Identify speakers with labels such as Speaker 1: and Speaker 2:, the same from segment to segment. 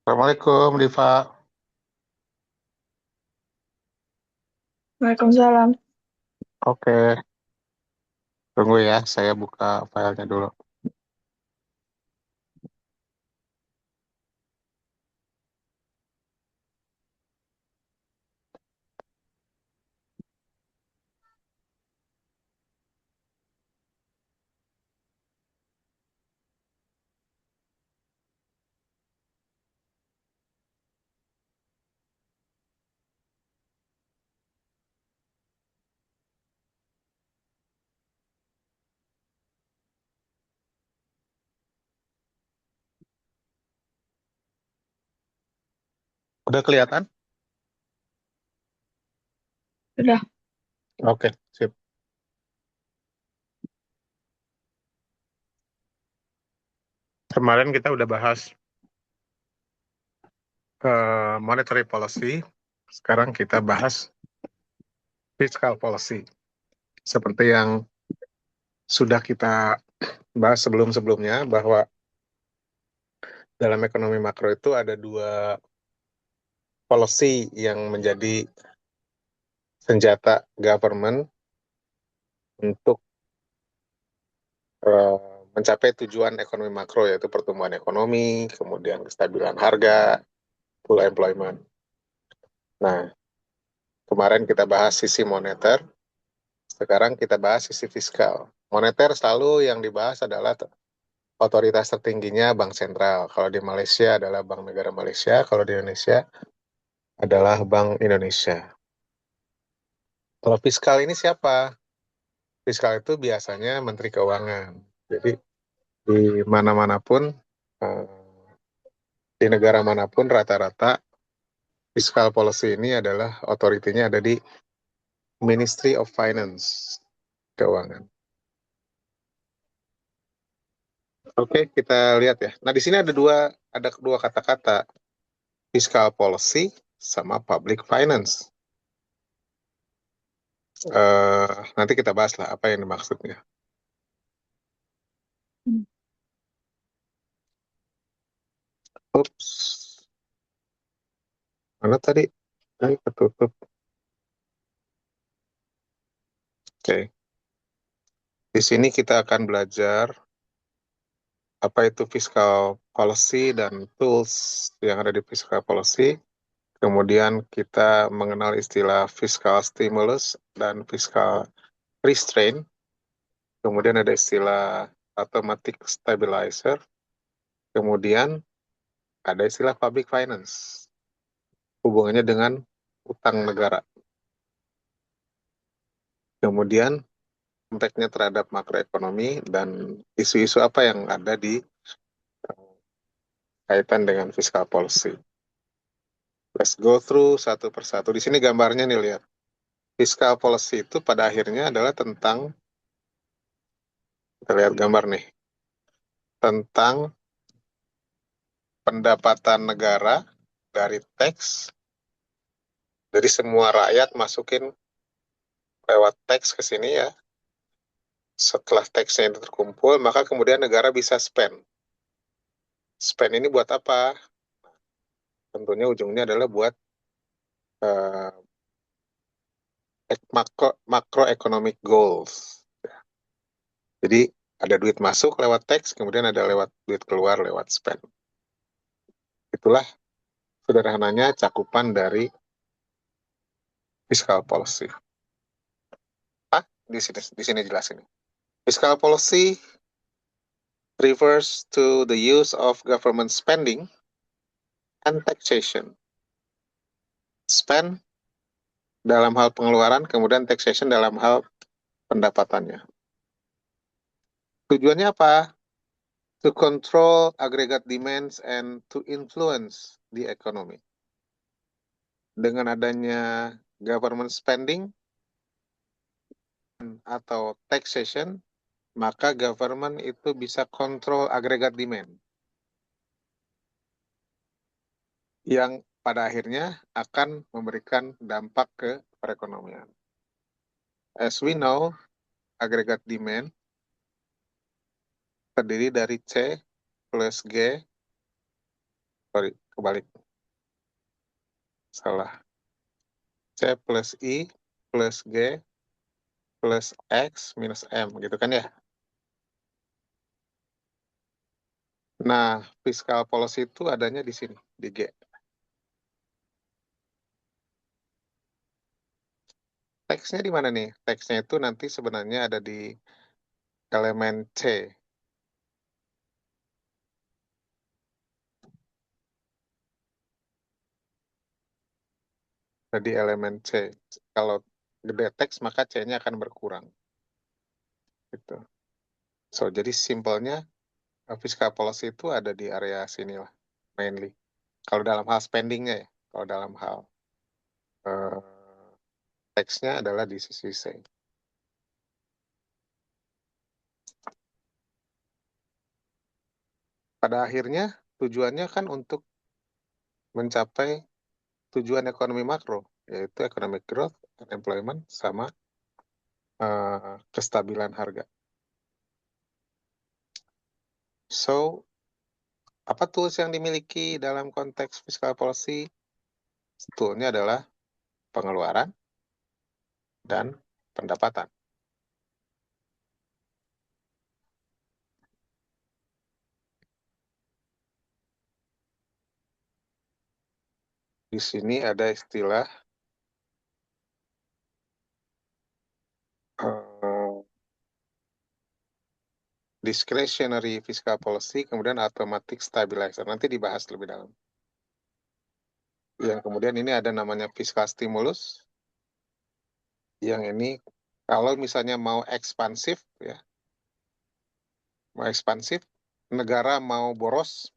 Speaker 1: Assalamualaikum, Diva.
Speaker 2: Waalaikumsalam.
Speaker 1: Oke, tunggu ya, saya buka filenya dulu. Udah kelihatan?
Speaker 2: Sudah,
Speaker 1: Oke, sip. Kemarin kita udah bahas monetary policy, sekarang kita bahas fiscal policy. Seperti yang sudah kita bahas sebelum-sebelumnya, bahwa dalam ekonomi makro itu ada dua policy yang menjadi senjata government untuk eh, mencapai tujuan ekonomi makro, yaitu pertumbuhan ekonomi, kemudian kestabilan harga, full employment. Nah, kemarin kita bahas sisi moneter, sekarang kita bahas sisi fiskal. Moneter selalu yang dibahas adalah otoritas tertingginya Bank Sentral. Kalau di Malaysia adalah Bank Negara Malaysia, kalau di Indonesia adalah Bank Indonesia. Kalau fiskal ini siapa? Fiskal itu biasanya Menteri Keuangan. Jadi di mana-mana pun, di negara manapun rata-rata fiskal policy ini adalah otoritinya ada di Ministry of Finance, Keuangan. Oke, kita lihat ya. Nah, di sini ada dua kata-kata, fiscal policy sama public finance. Nanti kita bahas lah apa yang dimaksudnya. Ups, mana tadi? Ketutup. Oke, di sini kita akan belajar apa itu fiscal policy dan tools yang ada di fiscal policy. Kemudian kita mengenal istilah fiscal stimulus dan fiscal restraint. Kemudian ada istilah automatic stabilizer. Kemudian ada istilah public finance, hubungannya dengan utang negara. Kemudian impactnya terhadap makroekonomi dan isu-isu apa yang ada di kaitan dengan fiscal policy. Let's go through satu persatu. Di sini gambarnya nih, lihat. Fiscal policy itu pada akhirnya adalah tentang, kita lihat gambar nih, tentang pendapatan negara dari teks. Jadi semua rakyat masukin lewat teks ke sini ya. Setelah teksnya itu terkumpul, maka kemudian negara bisa spend. Spend ini buat apa? Tentunya ujungnya adalah buat uh, macroeconomic goals. Jadi ada duit masuk lewat teks, kemudian ada lewat duit keluar lewat spend. Itulah sederhananya cakupan dari fiscal policy. Ah, di sini jelas ini. Fiscal policy refers to the use of government spending and taxation. Spend dalam hal pengeluaran, kemudian taxation dalam hal pendapatannya. Tujuannya apa? To control aggregate demands and to influence the economy. Dengan adanya government spending atau taxation, maka government itu bisa kontrol aggregate demand yang pada akhirnya akan memberikan dampak ke perekonomian. As we know, aggregate demand terdiri dari C plus G, sorry, kebalik. Salah. C plus I plus G plus X minus M, gitu kan ya? Nah, fiscal policy itu adanya di sini, di G. Teksnya di mana nih? Teksnya itu nanti sebenarnya ada di elemen C. Jadi elemen C. Kalau gede teks, maka C-nya akan berkurang. Gitu. So, jadi simpelnya, fiscal policy itu ada di area sini lah, mainly. Kalau dalam hal spendingnya ya. Kalau dalam hal eh, teksnya adalah di sisi C. Pada akhirnya, tujuannya kan untuk mencapai tujuan ekonomi makro, yaitu economic growth, unemployment, sama kestabilan harga. So, apa tools yang dimiliki dalam konteks fiscal policy? Toolnya adalah pengeluaran dan pendapatan. Di sini ada istilah uh, discretionary fiscal policy, kemudian automatic stabilizer. Nanti dibahas lebih dalam. Yang kemudian ini ada namanya fiscal stimulus. Yang ini kalau misalnya mau ekspansif, ya, mau ekspansif, negara mau boros,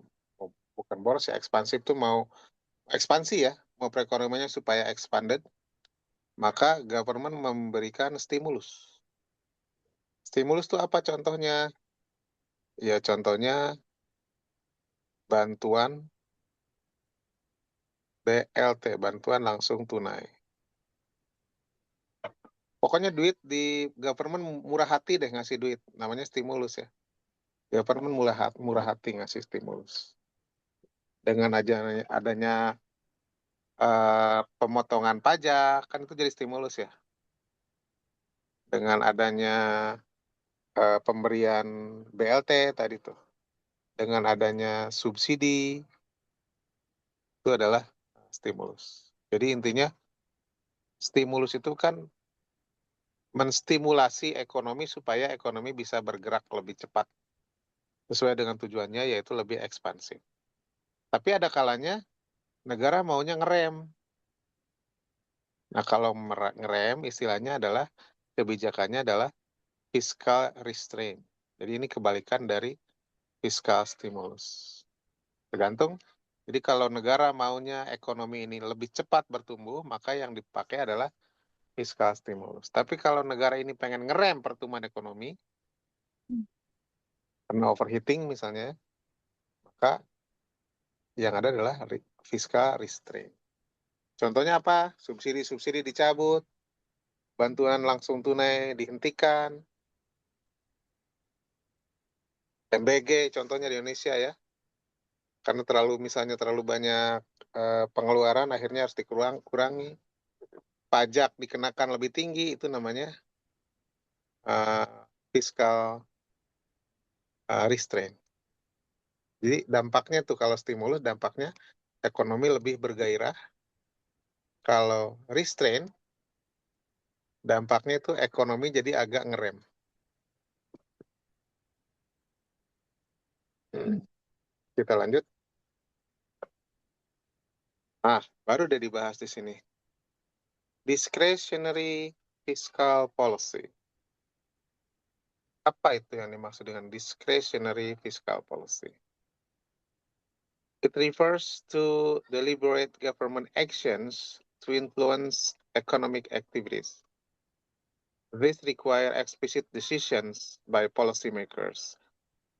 Speaker 1: bukan boros ya, ekspansif itu mau ekspansi ya, mau perekonomiannya supaya expanded, maka government memberikan stimulus. Stimulus itu apa contohnya? Ya contohnya bantuan BLT, bantuan langsung tunai. Pokoknya duit di government murah hati deh ngasih duit, namanya stimulus ya. Government murah hati ngasih stimulus. Dengan adanya pemotongan pajak, kan itu jadi stimulus ya. Dengan adanya pemberian BLT tadi tuh, dengan adanya subsidi, itu adalah stimulus. Jadi intinya stimulus itu kan menstimulasi ekonomi supaya ekonomi bisa bergerak lebih cepat sesuai dengan tujuannya yaitu lebih ekspansif. Tapi ada kalanya negara maunya ngerem. Nah, kalau ngerem istilahnya adalah kebijakannya adalah fiscal restraint. Jadi ini kebalikan dari fiscal stimulus. Tergantung. Jadi kalau negara maunya ekonomi ini lebih cepat bertumbuh, maka yang dipakai adalah fiscal stimulus. Tapi kalau negara ini pengen ngerem pertumbuhan ekonomi, karena overheating misalnya, maka yang ada adalah fiscal restraint. Contohnya apa? Subsidi-subsidi dicabut, bantuan langsung tunai dihentikan, MBG contohnya di Indonesia ya, karena misalnya terlalu banyak pengeluaran akhirnya harus dikurangi, pajak dikenakan lebih tinggi, itu namanya fiscal restraint. Jadi dampaknya tuh kalau stimulus dampaknya ekonomi lebih bergairah, kalau restraint dampaknya itu ekonomi jadi agak ngerem. Kita lanjut. Ah, baru udah dibahas di sini. Discretionary fiscal policy. Apa itu yang dimaksud dengan discretionary fiscal policy? It refers to deliberate government actions to influence economic activities. These require explicit decisions by policymakers,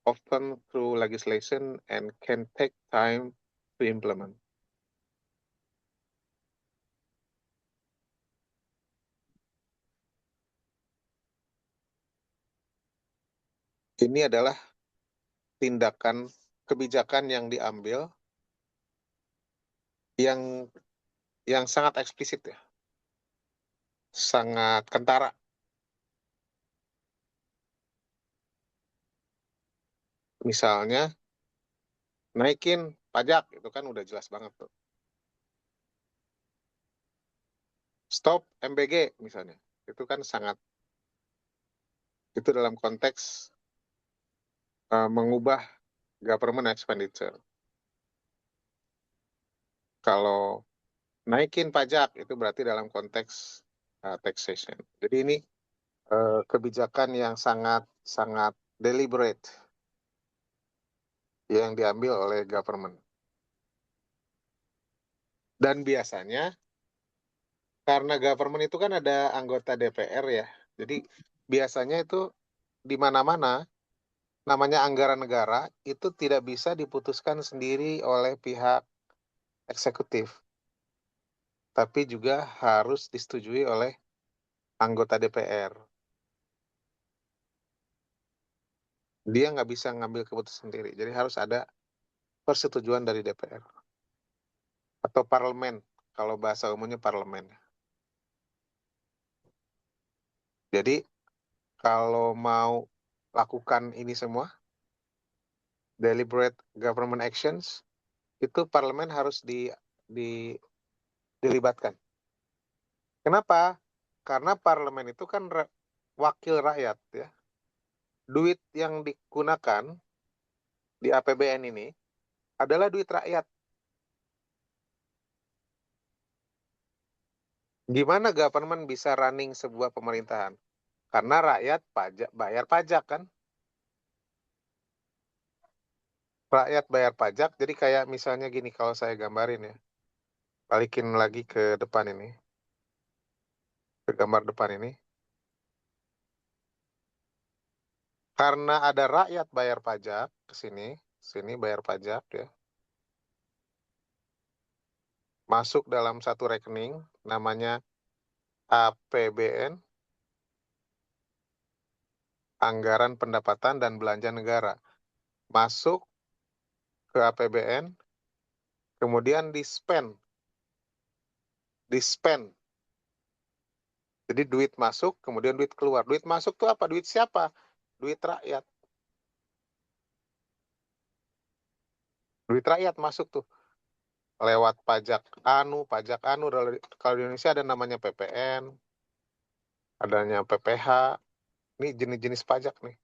Speaker 1: often through legislation, and can take time to implement. Ini adalah tindakan kebijakan yang diambil yang sangat eksplisit ya, sangat kentara. Misalnya naikin pajak itu kan udah jelas banget tuh. Stop MBG misalnya, itu kan sangat, itu dalam konteks mengubah government expenditure. Kalau naikin pajak itu berarti dalam konteks taxation. Jadi ini kebijakan yang sangat sangat deliberate yang diambil oleh government. Dan biasanya karena government itu kan ada anggota DPR ya. Jadi biasanya itu di mana-mana namanya anggaran negara itu tidak bisa diputuskan sendiri oleh pihak eksekutif, tapi juga harus disetujui oleh anggota DPR. Dia nggak bisa ngambil keputusan sendiri, jadi harus ada persetujuan dari DPR atau parlemen, kalau bahasa umumnya parlemen. Jadi kalau mau lakukan ini semua, deliberate government actions, itu parlemen harus di, dilibatkan. Kenapa? Karena parlemen itu kan wakil rakyat ya. Duit yang digunakan di APBN ini adalah duit rakyat. Gimana government bisa running sebuah pemerintahan? Karena rakyat bayar pajak kan? Rakyat bayar pajak, jadi kayak misalnya gini, kalau saya gambarin ya. Balikin lagi ke depan ini, ke gambar depan ini. Karena ada rakyat bayar pajak ke sini, sini bayar pajak ya. Masuk dalam satu rekening namanya APBN, Anggaran Pendapatan dan Belanja Negara. Masuk ke APBN, kemudian di-spend. Jadi duit masuk, kemudian duit keluar. Duit masuk tuh apa? Duit siapa? Duit rakyat. Duit rakyat masuk tuh lewat pajak anu. Kalau di Indonesia ada namanya PPN, adanya PPH. Ini jenis-jenis pajak nih.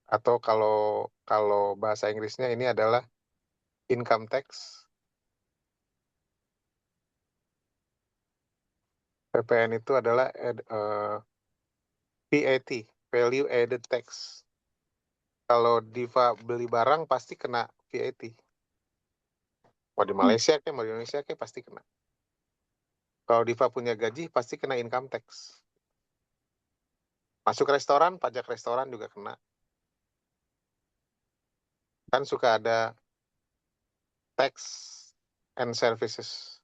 Speaker 1: Atau kalau kalau bahasa Inggrisnya ini adalah income tax. PPN itu adalah VAT, Value Added Tax. Kalau Diva beli barang pasti kena VAT. Mau di Malaysia kayak mau di Indonesia kayak pasti kena. Kalau Diva punya gaji pasti kena income tax. Masuk restoran, pajak restoran juga kena. Kan suka ada tax and services.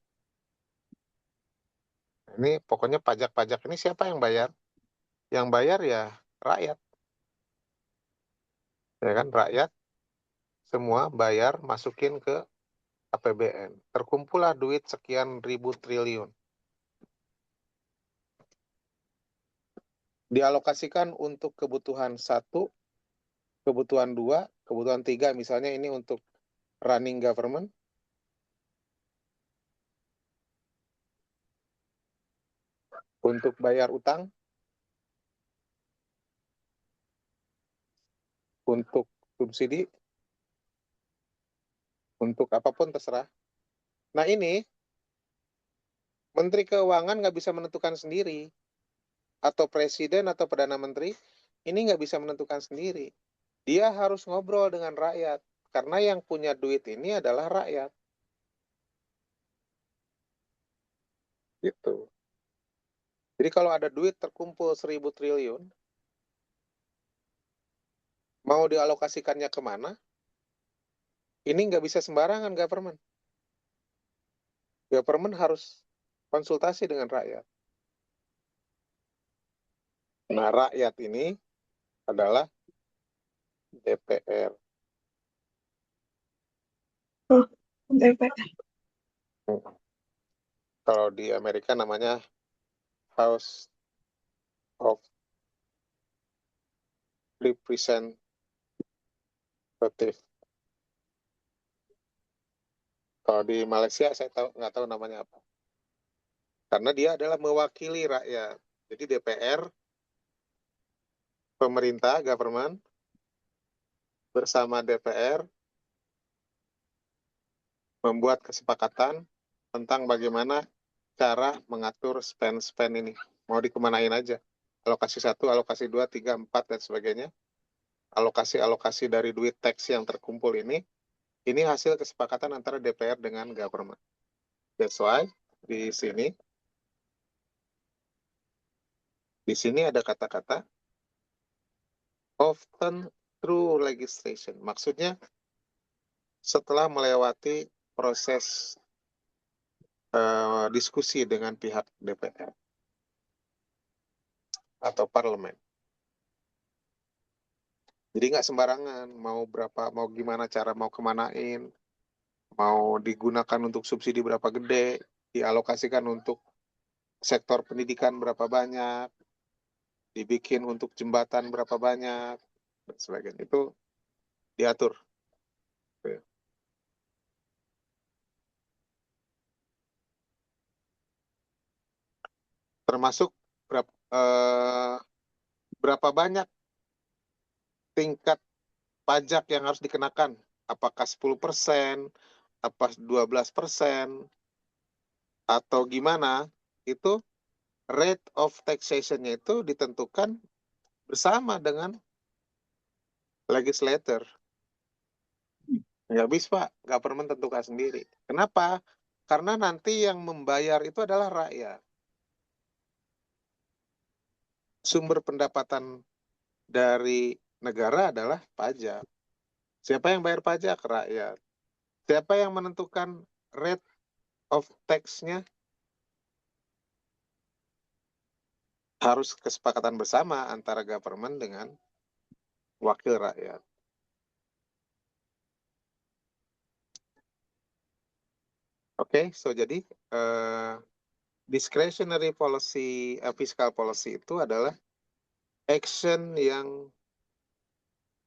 Speaker 1: Ini pokoknya pajak-pajak ini siapa yang bayar? Yang bayar ya rakyat. Ya kan, rakyat semua bayar masukin ke APBN. Terkumpullah duit sekian ribu triliun. Dialokasikan untuk kebutuhan satu, kebutuhan dua, kebutuhan tiga. Misalnya ini untuk running government. Untuk bayar utang. Untuk subsidi. Untuk apapun terserah. Nah ini, Menteri Keuangan nggak bisa menentukan sendiri. Atau Presiden atau Perdana Menteri, ini nggak bisa menentukan sendiri. Dia harus ngobrol dengan rakyat. Karena yang punya duit ini adalah rakyat. Gitu. Jadi kalau ada duit terkumpul 1.000 triliun, mau dialokasikannya kemana? Ini nggak bisa sembarangan government. Government harus konsultasi dengan rakyat. Nah, rakyat ini adalah DPR.
Speaker 2: Oh, DPR.
Speaker 1: Kalau di Amerika namanya House of Representative. Kalau di Malaysia saya nggak tahu namanya apa. Karena dia adalah mewakili rakyat. Jadi DPR, pemerintah, government, bersama DPR membuat kesepakatan tentang bagaimana cara mengatur spend-spend ini. Mau dikemanain aja. Alokasi satu, alokasi dua, tiga, empat, dan sebagainya. Alokasi-alokasi dari duit teks yang terkumpul ini hasil kesepakatan antara DPR dengan government. That's why di sini, ada kata-kata often through legislation. Maksudnya setelah melewati proses diskusi dengan pihak DPR atau parlemen. Jadi nggak sembarangan mau berapa, mau gimana cara mau kemanain, mau digunakan untuk subsidi berapa gede, dialokasikan untuk sektor pendidikan berapa banyak, dibikin untuk jembatan berapa banyak, dan sebagainya. Itu diatur. Termasuk berapa banyak tingkat pajak yang harus dikenakan. Apakah 10%, apa 12%, atau gimana, itu rate of taxation-nya itu ditentukan bersama dengan legislator. Nggak bisa, Pak. Government tentukan sendiri. Kenapa? Karena nanti yang membayar itu adalah rakyat. Sumber pendapatan dari negara adalah pajak. Siapa yang bayar pajak? Rakyat. Siapa yang menentukan rate of tax-nya? Harus kesepakatan bersama antara government dengan wakil rakyat. Oke, so jadi discretionary policy, fiscal policy itu adalah action yang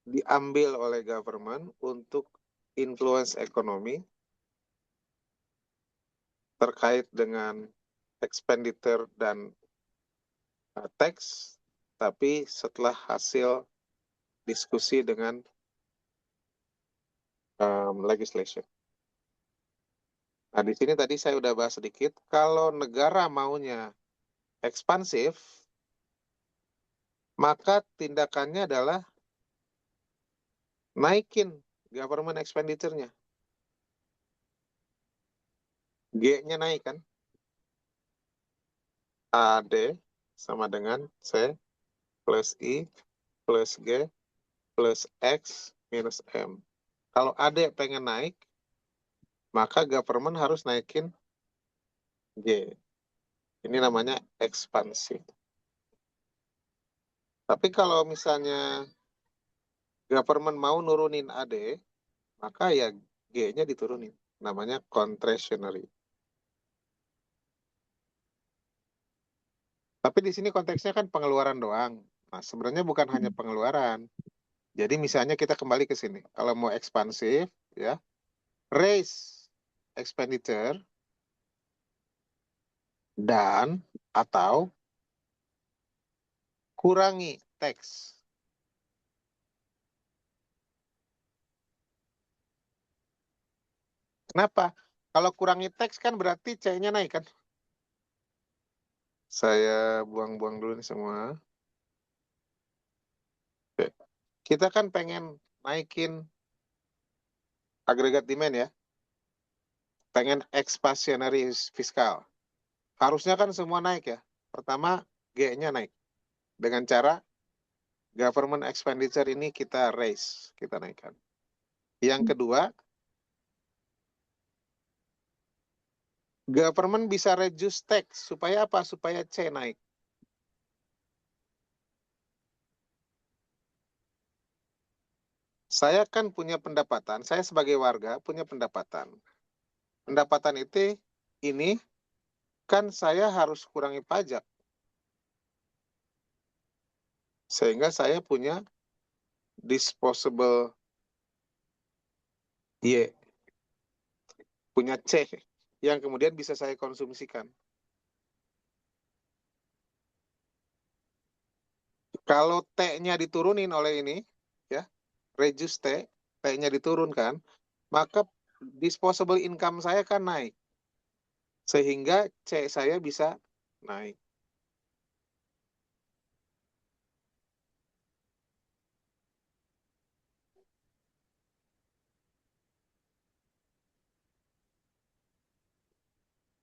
Speaker 1: diambil oleh government untuk influence ekonomi terkait dengan expenditure dan tax, tapi setelah hasil diskusi dengan legislation. Nah, di sini tadi saya udah bahas sedikit, kalau negara maunya ekspansif, maka tindakannya adalah naikin government expenditure-nya. G-nya naik kan? AD sama dengan C plus I plus G plus X minus M. Kalau AD pengen naik, maka government harus naikin G. Ini namanya ekspansi. Tapi kalau misalnya government mau nurunin AD, maka ya G-nya diturunin. Namanya contractionary. Tapi di sini konteksnya kan pengeluaran doang. Nah, sebenarnya bukan hanya pengeluaran. Jadi misalnya kita kembali ke sini. Kalau mau ekspansif, ya, raise expenditure dan atau kurangi tax. Kenapa? Kalau kurangi tax kan berarti C-nya naik kan? Saya buang-buang dulu nih semua. Oke. Kita kan pengen naikin agregat demand ya. Pengen expansionary fiskal. Harusnya kan semua naik ya. Pertama, G-nya naik. Dengan cara government expenditure ini kita raise, kita naikkan. Yang kedua, government bisa reduce tax. Supaya apa? Supaya C naik. Saya kan punya pendapatan, saya sebagai warga punya pendapatan. Pendapatan itu ini kan saya harus kurangi pajak. Sehingga saya punya disposable Y, punya C, yang kemudian bisa saya konsumsikan. Kalau T-nya diturunin oleh ini, ya, reduce T, T-nya diturunkan, maka disposable income saya kan naik. Sehingga C saya bisa naik.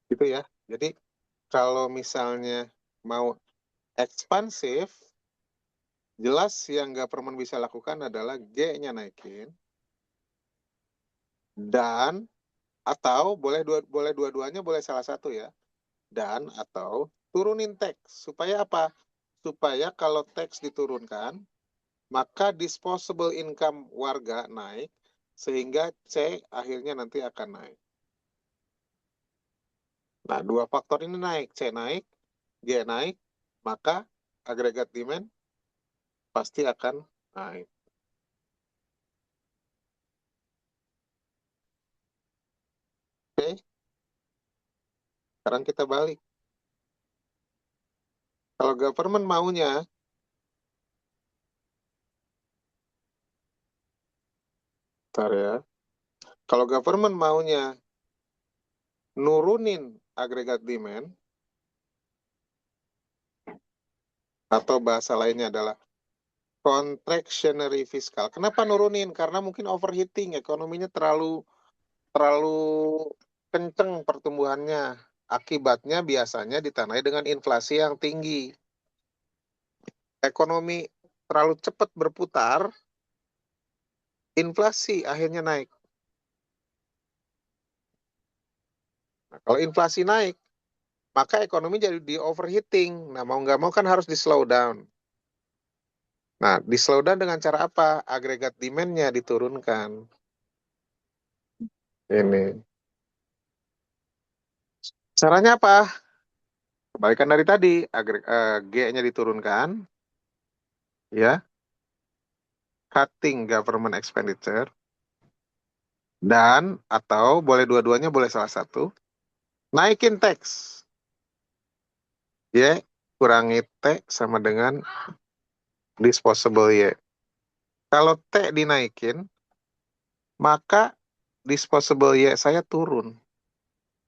Speaker 1: Gitu ya. Jadi kalau misalnya mau ekspansif, jelas yang government bisa lakukan adalah G-nya naikin, dan atau boleh dua-duanya, boleh salah satu ya, dan atau turunin tax. Supaya apa? Supaya kalau tax diturunkan, maka disposable income warga naik, sehingga C akhirnya nanti akan naik. Nah, dua faktor ini naik, C naik, G naik, maka agregat demand pasti akan naik. Oke, sekarang kita balik. Kalau government maunya, ntar ya, kalau government maunya nurunin agregat demand, atau bahasa lainnya adalah contractionary fiskal. Kenapa nurunin? Karena mungkin overheating, ekonominya terlalu terlalu kenceng pertumbuhannya. Akibatnya biasanya ditandai dengan inflasi yang tinggi. Ekonomi terlalu cepat berputar, inflasi akhirnya naik. Nah, kalau inflasi naik, maka ekonomi jadi di overheating. Nah, mau nggak mau kan harus di slow down. Nah, di slow down dengan cara apa? Agregat demand-nya diturunkan. Ini. Caranya apa? Kebalikan dari tadi, G-nya diturunkan, ya, cutting government expenditure, dan atau boleh dua-duanya, boleh salah satu, naikin tax. Y kurangi T sama dengan disposable Y. Kalau T dinaikin, maka disposable Y saya turun.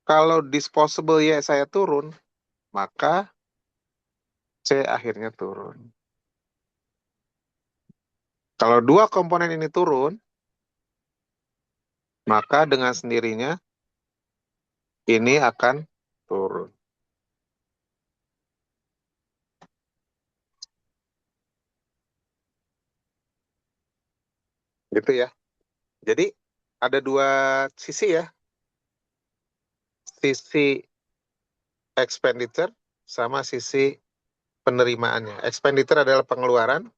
Speaker 1: Kalau disposable Y saya turun, maka C akhirnya turun. Kalau dua komponen ini turun, maka dengan sendirinya ini akan turun. Gitu ya. Jadi ada dua sisi ya. Sisi expenditure sama sisi penerimaannya. Expenditure adalah pengeluaran,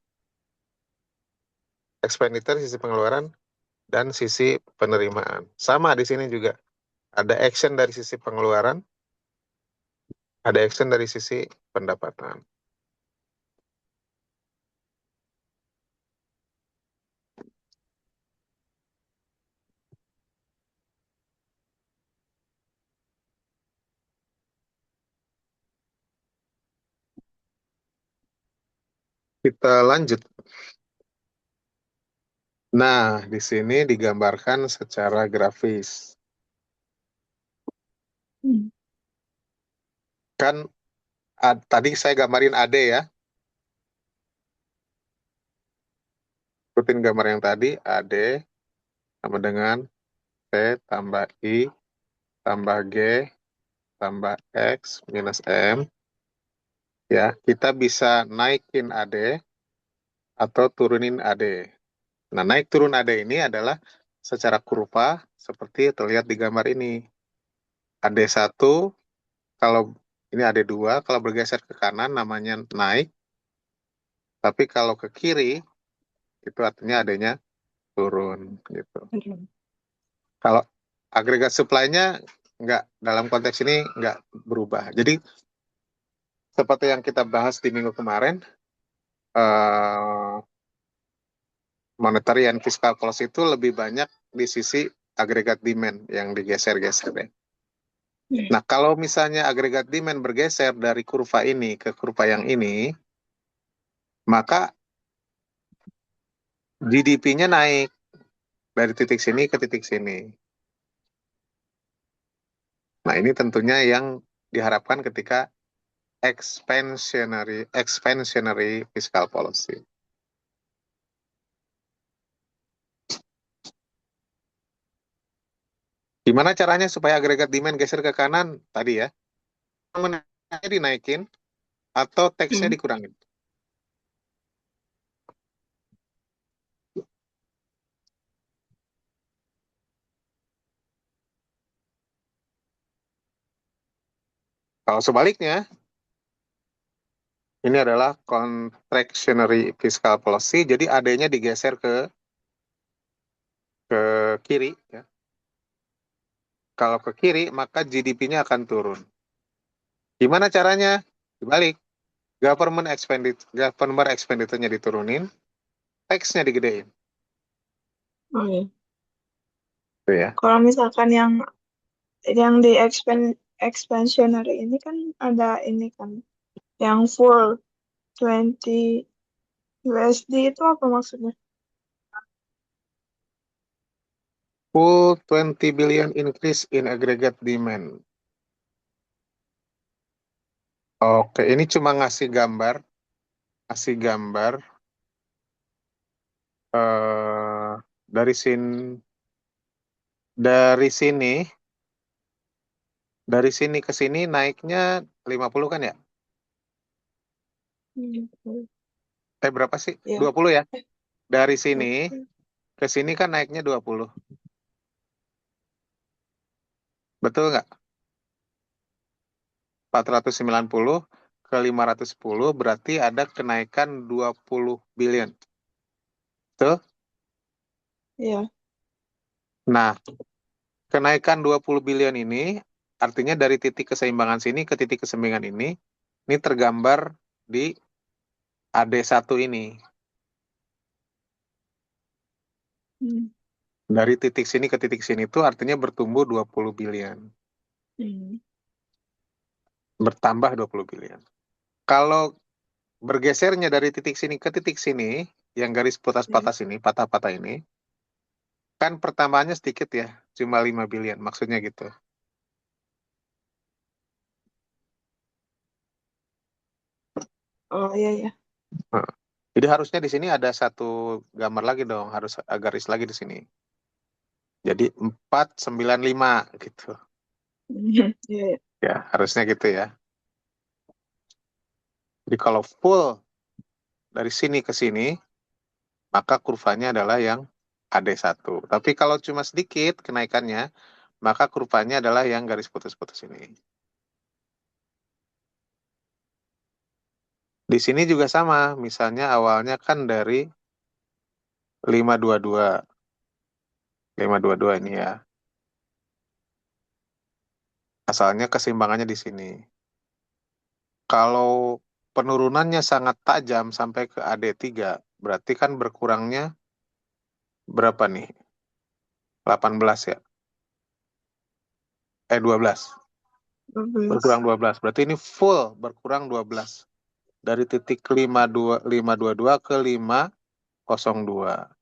Speaker 1: expenditure sisi pengeluaran, dan sisi penerimaan. Sama di sini juga. Ada action dari sisi pengeluaran, ada action dari sisi pendapatan. Kita lanjut. Nah, di sini digambarkan secara grafis. Kan tadi saya gambarin AD ya. Ikutin gambar yang tadi, AD sama dengan T tambah I tambah G tambah X minus M. Ya, kita bisa naikin AD atau turunin AD. Nah, naik turun AD ini adalah secara kurva seperti terlihat di gambar ini. AD1, kalau ini AD2, kalau bergeser ke kanan namanya naik, tapi kalau ke kiri, itu artinya AD-nya turun. Gitu. Kalau agregat supply-nya nggak, dalam konteks ini nggak berubah. Jadi seperti yang kita bahas di minggu kemarin, eh, monetary and fiscal policy itu lebih banyak di sisi agregat demand yang digeser-geser ya. Nah, kalau misalnya agregat demand bergeser dari kurva ini ke kurva yang ini, maka GDP-nya naik dari titik sini ke titik sini. Nah, ini tentunya yang diharapkan ketika expansionary fiscal policy. Gimana caranya supaya agregat demand geser ke kanan tadi ya? Nominalnya dinaikin atau teksnya dikurangin. Kalau sebaliknya, ini adalah contractionary fiscal policy, jadi AD-nya digeser ke kiri. Ya. Kalau ke kiri, maka GDP-nya akan turun. Gimana caranya? Dibalik. Government expenditure-nya diturunin, tax-nya digedein.
Speaker 2: Oh, iya.
Speaker 1: Itu ya.
Speaker 2: Kalau misalkan yang di expansionary ini kan ada ini kan yang full 20 USD itu apa maksudnya?
Speaker 1: Full 20 billion increase in aggregate demand. Oke, ini cuma ngasih gambar eh dari dari sini dari sini ke sini naiknya 50 kan ya? Berapa sih?
Speaker 2: Ya.
Speaker 1: 20 ya?
Speaker 2: Eh,
Speaker 1: Dari sini
Speaker 2: oke.
Speaker 1: ke sini kan naiknya 20. Betul nggak? 490 ke 510 berarti ada kenaikan 20 billion. Betul?
Speaker 2: Iya.
Speaker 1: Nah, kenaikan 20 billion ini artinya dari titik keseimbangan sini ke titik keseimbangan ini tergambar di AD1 ini.
Speaker 2: Hmm.
Speaker 1: Dari titik sini ke titik sini itu artinya bertumbuh 20 billion.
Speaker 2: Hmm.
Speaker 1: Bertambah 20 billion. Kalau bergesernya dari titik sini ke titik sini, yang garis
Speaker 2: Ya.
Speaker 1: putas-patas ini, patah-patah ini, kan pertambahannya sedikit ya, cuma 5 billion, maksudnya gitu.
Speaker 2: Oh iya ya.
Speaker 1: Nah, jadi harusnya di sini ada satu gambar lagi dong, harus garis lagi di sini. Jadi 495 gitu.
Speaker 2: Iya ya.
Speaker 1: Ya, harusnya gitu ya. Jadi kalau full dari sini ke sini, maka kurvanya adalah yang AD1. Tapi kalau cuma sedikit kenaikannya, maka kurvanya adalah yang garis putus-putus ini. Di sini juga sama, misalnya awalnya kan dari 522. 522 ini ya. Asalnya keseimbangannya di sini. Kalau penurunannya sangat tajam sampai ke AD3, berarti kan berkurangnya berapa nih? 18 ya? 12.
Speaker 2: 12.
Speaker 1: Berkurang 12. Berarti ini full berkurang 12. Dari titik 522 ke 502.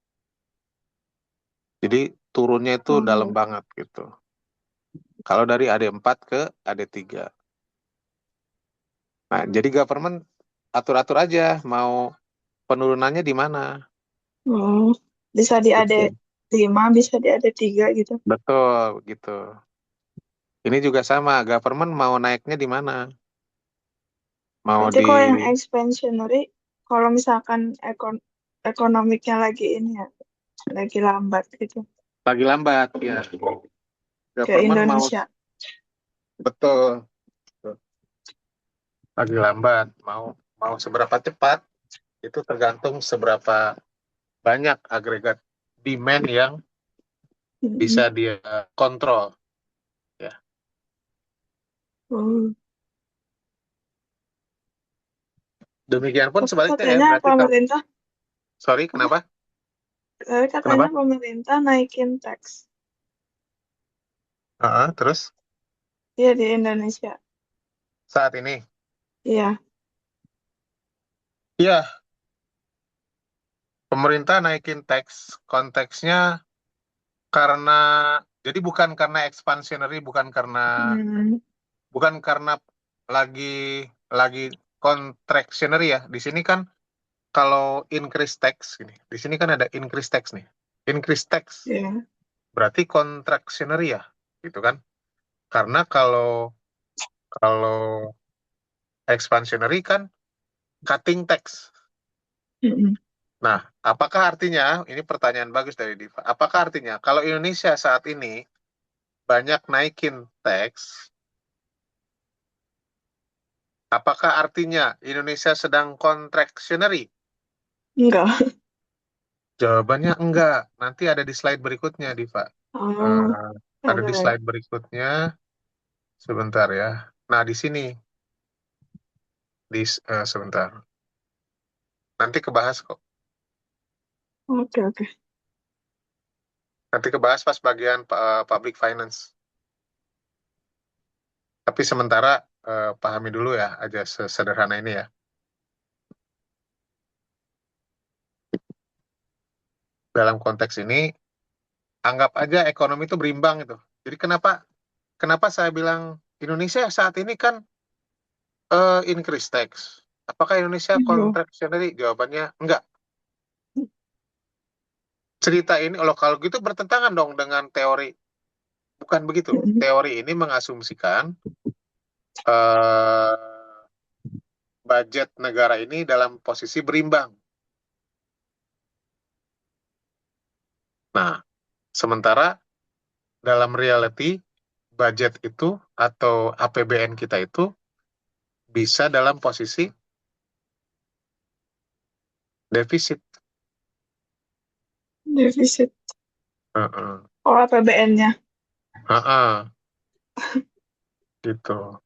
Speaker 1: Jadi turunnya itu dalam
Speaker 2: Oh.
Speaker 1: banget gitu. Kalau dari AD4 ke AD3. Nah, jadi government atur-atur aja mau penurunannya di mana.
Speaker 2: Oh. Bisa di ada
Speaker 1: Gitu.
Speaker 2: 5, bisa di ada 3 gitu.
Speaker 1: Betul, gitu. Ini juga sama, government mau naiknya di mana? Mau
Speaker 2: Berarti
Speaker 1: di
Speaker 2: kalau yang expansionary, kalau misalkan ekonomiknya lagi ini ya, lagi lambat gitu,
Speaker 1: lagi lambat ya.
Speaker 2: ke
Speaker 1: Government mau
Speaker 2: Indonesia.
Speaker 1: betul, betul. Lagi lambat, mau mau seberapa cepat itu tergantung seberapa banyak agregat demand yang bisa
Speaker 2: Mm-mm.
Speaker 1: dia kontrol ya.
Speaker 2: Hmm.
Speaker 1: Demikian pun
Speaker 2: Tapi
Speaker 1: sebaliknya ya,
Speaker 2: katanya
Speaker 1: berarti kalau,
Speaker 2: pemerintah
Speaker 1: sorry,
Speaker 2: apa?
Speaker 1: kenapa?
Speaker 2: Katanya
Speaker 1: Kenapa?
Speaker 2: pemerintah naikin tax.
Speaker 1: Terus
Speaker 2: Iya di Indonesia.
Speaker 1: saat ini,
Speaker 2: Iya.
Speaker 1: ya pemerintah naikin tax, konteksnya karena, jadi bukan karena expansionary,
Speaker 2: Hmm.
Speaker 1: bukan karena lagi lagi contractionary ya. Di sini kan kalau increase tax ini, di sini kan ada increase tax nih. Increase tax
Speaker 2: Iya.
Speaker 1: berarti contractionary ya, gitu kan? Karena kalau kalau expansionary kan cutting tax.
Speaker 2: Mm-mm.
Speaker 1: Nah, apakah artinya, ini pertanyaan bagus dari Diva, apakah artinya kalau Indonesia saat ini banyak naikin tax, apakah artinya Indonesia sedang contractionary?
Speaker 2: Enggak.
Speaker 1: Jawabannya enggak. Nanti ada di slide berikutnya, Diva.
Speaker 2: Oh,
Speaker 1: Eh, ada di
Speaker 2: oke.
Speaker 1: slide berikutnya, sebentar ya. Nah, di sini, sebentar. Nanti kebahas kok.
Speaker 2: Oke, oke.
Speaker 1: Nanti kebahas pas bagian public finance. Tapi sementara pahami dulu ya, aja sesederhana ini ya. Dalam konteks ini, anggap aja ekonomi itu berimbang itu. Jadi kenapa kenapa saya bilang Indonesia saat ini kan increase tax. Apakah Indonesia
Speaker 2: Iya.
Speaker 1: contractionary? Jawabannya enggak. Cerita ini, kalau gitu bertentangan dong dengan teori. Bukan begitu.
Speaker 2: Mm-mm.
Speaker 1: Teori ini mengasumsikan eh, budget negara ini dalam posisi berimbang. Nah, sementara dalam reality budget itu atau APBN kita itu bisa dalam posisi defisit.
Speaker 2: Defisit.
Speaker 1: Heeh.
Speaker 2: Oh, APBN-nya.
Speaker 1: Heeh, gitu.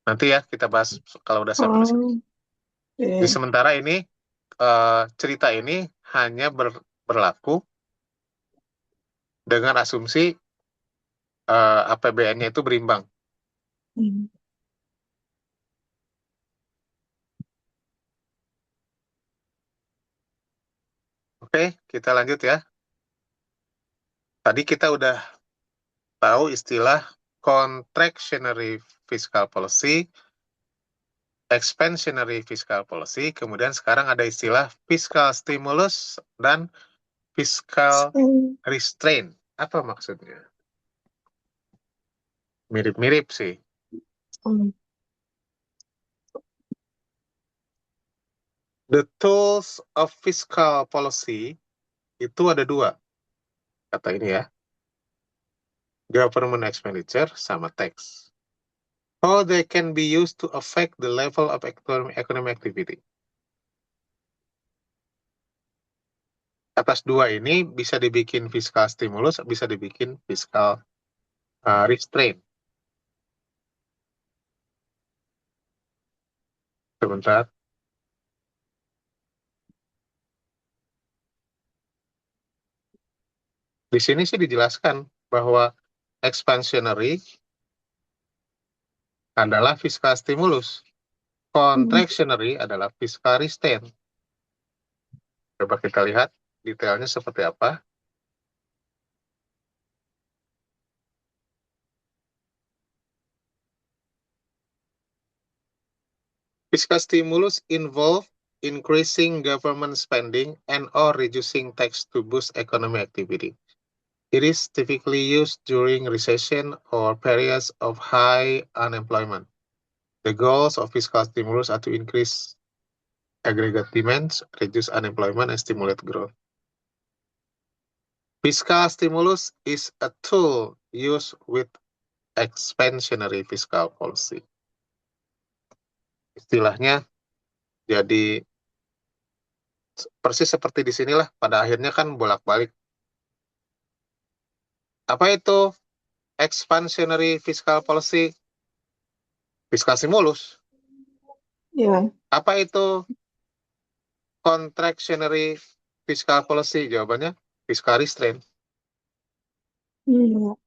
Speaker 1: Nanti ya kita bahas kalau udah sampai di situ.
Speaker 2: Oh,
Speaker 1: Di
Speaker 2: iya.
Speaker 1: sementara ini cerita ini hanya berlaku dengan asumsi APBN-nya itu berimbang.
Speaker 2: Hmm.
Speaker 1: Oke, kita lanjut ya. Tadi kita udah tahu istilah contractionary fiscal policy, expansionary fiscal policy, kemudian sekarang ada istilah fiscal stimulus dan fiscal
Speaker 2: Hmm.
Speaker 1: restraint. Apa maksudnya? Mirip-mirip sih.
Speaker 2: Hmm.
Speaker 1: The tools of fiscal policy itu ada dua, kata ini ya. Government expenditure sama tax. How they can be used to affect the level of economic activity. Atas dua ini bisa dibikin fiscal stimulus, bisa dibikin fiscal restraint. Sebentar. Di sini sih dijelaskan bahwa expansionary adalah fiscal stimulus.
Speaker 2: Hmm.
Speaker 1: Contractionary adalah fiscal restraint. Coba kita lihat detailnya seperti apa. Fiscal stimulus involve increasing government spending and or reducing tax to boost economic activity. It is typically used during recession or periods of high unemployment. The goals of fiscal stimulus are to increase aggregate demands, reduce unemployment, and stimulate growth. Fiscal stimulus is a tool used with expansionary fiscal policy. Istilahnya jadi persis seperti di sinilah, pada akhirnya kan bolak-balik. Apa itu expansionary fiscal policy? Fiskal stimulus.
Speaker 2: Ya.
Speaker 1: Apa itu contractionary fiscal policy? Jawabannya fiscal restraint.
Speaker 2: Hmm.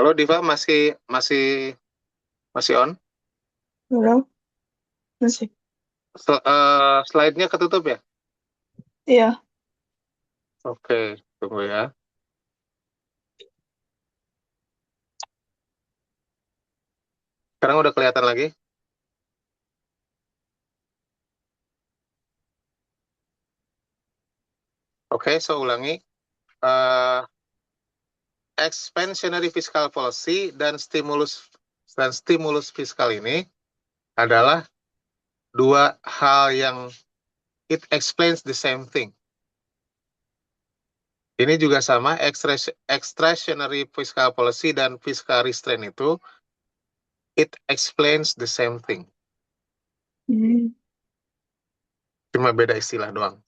Speaker 1: Halo Diva, masih masih masih on?
Speaker 2: Halo, masih.
Speaker 1: Slide-nya ketutup ya?
Speaker 2: Iya,
Speaker 1: Oke, tunggu ya. Sekarang udah kelihatan lagi. Oke, so ulangi. Eh, Expansionary fiscal policy dan stimulus fiskal ini adalah dua hal yang it explains the same thing. Ini juga sama, extraordinary fiscal policy dan fiscal restraint itu it explains the same thing.
Speaker 2: hmm.
Speaker 1: Cuma beda istilah doang.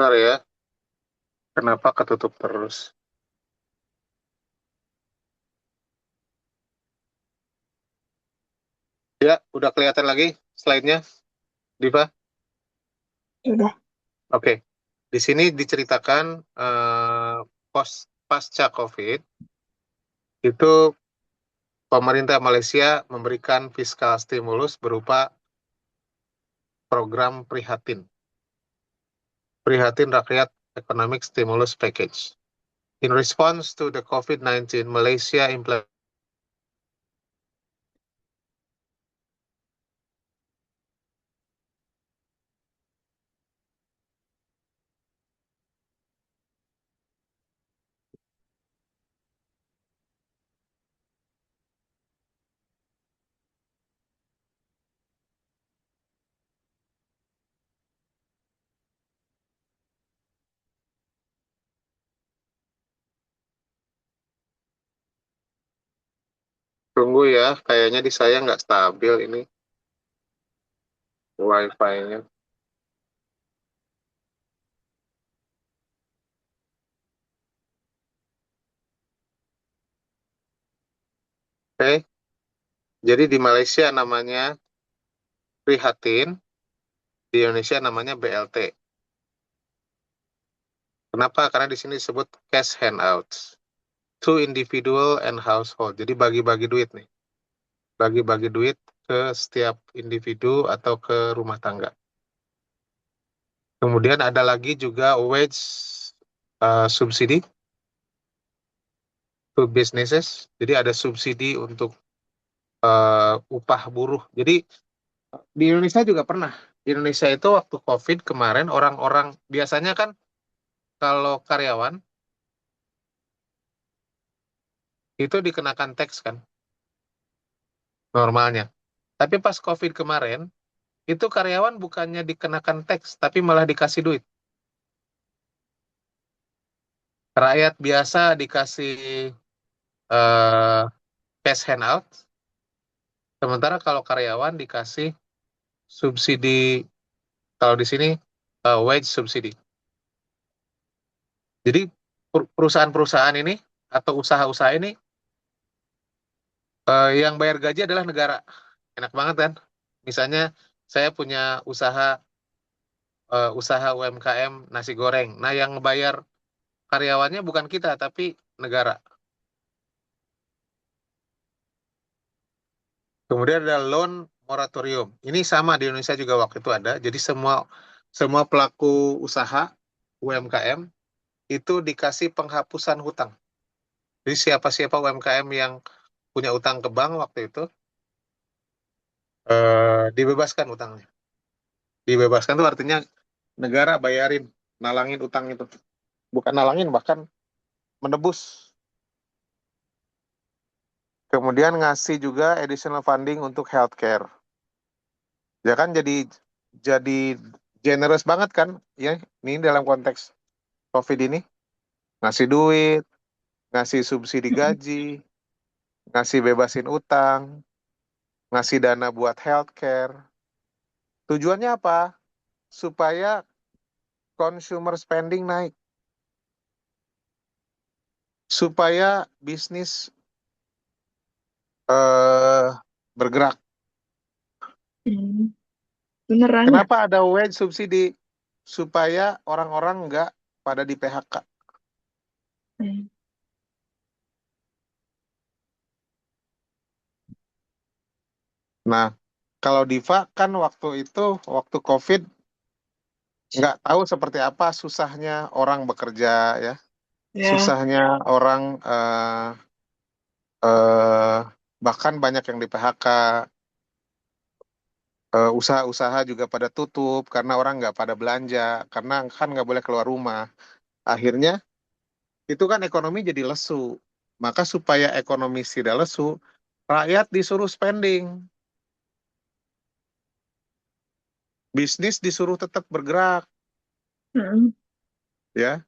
Speaker 1: Bentar ya, kenapa ketutup terus? Ya, udah kelihatan lagi slide-nya, Diva?
Speaker 2: Sudah.
Speaker 1: Oke, di sini diceritakan pasca COVID, itu pemerintah Malaysia memberikan fiskal stimulus berupa program Prihatin. Prihatin Rakyat Economic Stimulus Package. In response to the COVID-19, Malaysia implemented. Tunggu ya, kayaknya di saya nggak stabil ini Wi-Fi-nya. Oke, jadi di Malaysia namanya Prihatin, di Indonesia namanya BLT. Kenapa? Karena di sini disebut cash handouts to individual and household. Jadi bagi-bagi duit nih. Bagi-bagi duit ke setiap individu atau ke rumah tangga. Kemudian ada lagi juga wage subsidi to businesses. Jadi ada subsidi untuk upah buruh. Jadi di Indonesia juga pernah. Di Indonesia itu waktu COVID kemarin orang-orang biasanya kan kalau karyawan itu dikenakan tax kan normalnya. Tapi pas COVID kemarin itu karyawan bukannya dikenakan tax tapi malah dikasih duit. Rakyat biasa dikasih eh, cash handout, sementara kalau karyawan dikasih subsidi, kalau di sini wage subsidi. Jadi perusahaan-perusahaan ini atau usaha-usaha ini Yang bayar gaji adalah negara. Enak banget kan? Misalnya saya punya usaha UMKM nasi goreng. Nah, yang bayar karyawannya bukan kita, tapi negara. Kemudian ada loan moratorium. Ini sama di Indonesia juga waktu itu ada. Jadi semua semua pelaku usaha UMKM itu dikasih penghapusan hutang. Jadi siapa-siapa UMKM yang punya utang ke bank waktu itu dibebaskan utangnya. Dibebaskan itu artinya negara bayarin, nalangin utang itu. Bukan nalangin, bahkan menebus. Kemudian ngasih juga additional funding untuk healthcare. Ya kan jadi generous banget kan? Ya, ini dalam konteks COVID ini ngasih duit, ngasih subsidi
Speaker 2: Mm-mm.
Speaker 1: gaji, ngasih bebasin utang, ngasih dana buat healthcare. Tujuannya apa? Supaya consumer spending naik, supaya bisnis eh bergerak.
Speaker 2: Hmm. Beneran ya?
Speaker 1: Kenapa ada wage subsidi? Supaya orang-orang nggak pada di PHK.
Speaker 2: Hmm.
Speaker 1: Nah, kalau Diva kan waktu itu, waktu COVID, nggak tahu seperti apa susahnya orang bekerja, ya.
Speaker 2: Ya.
Speaker 1: Susahnya orang, eh, bahkan banyak yang di PHK, usaha-usaha juga pada tutup karena orang nggak pada belanja, karena kan nggak boleh keluar rumah. Akhirnya itu kan ekonomi jadi lesu. Maka supaya ekonomi tidak lesu, rakyat disuruh spending, bisnis disuruh tetap bergerak,
Speaker 2: Mm-mm.
Speaker 1: ya.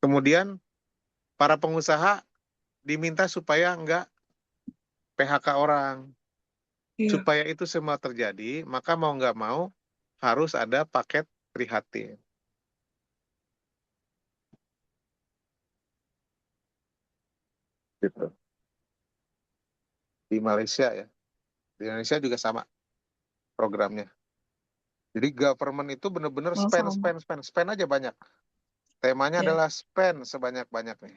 Speaker 1: Kemudian para pengusaha diminta supaya nggak PHK orang.
Speaker 2: Iya.
Speaker 1: Supaya itu semua terjadi, maka mau nggak mau harus ada paket prihatin. Gitu. Di Malaysia ya. Di Indonesia juga sama programnya. Jadi government itu benar-benar
Speaker 2: Oh,
Speaker 1: spend,
Speaker 2: sama.
Speaker 1: spend, spend, spend aja banyak. Temanya
Speaker 2: Ya.
Speaker 1: adalah spend sebanyak-banyaknya.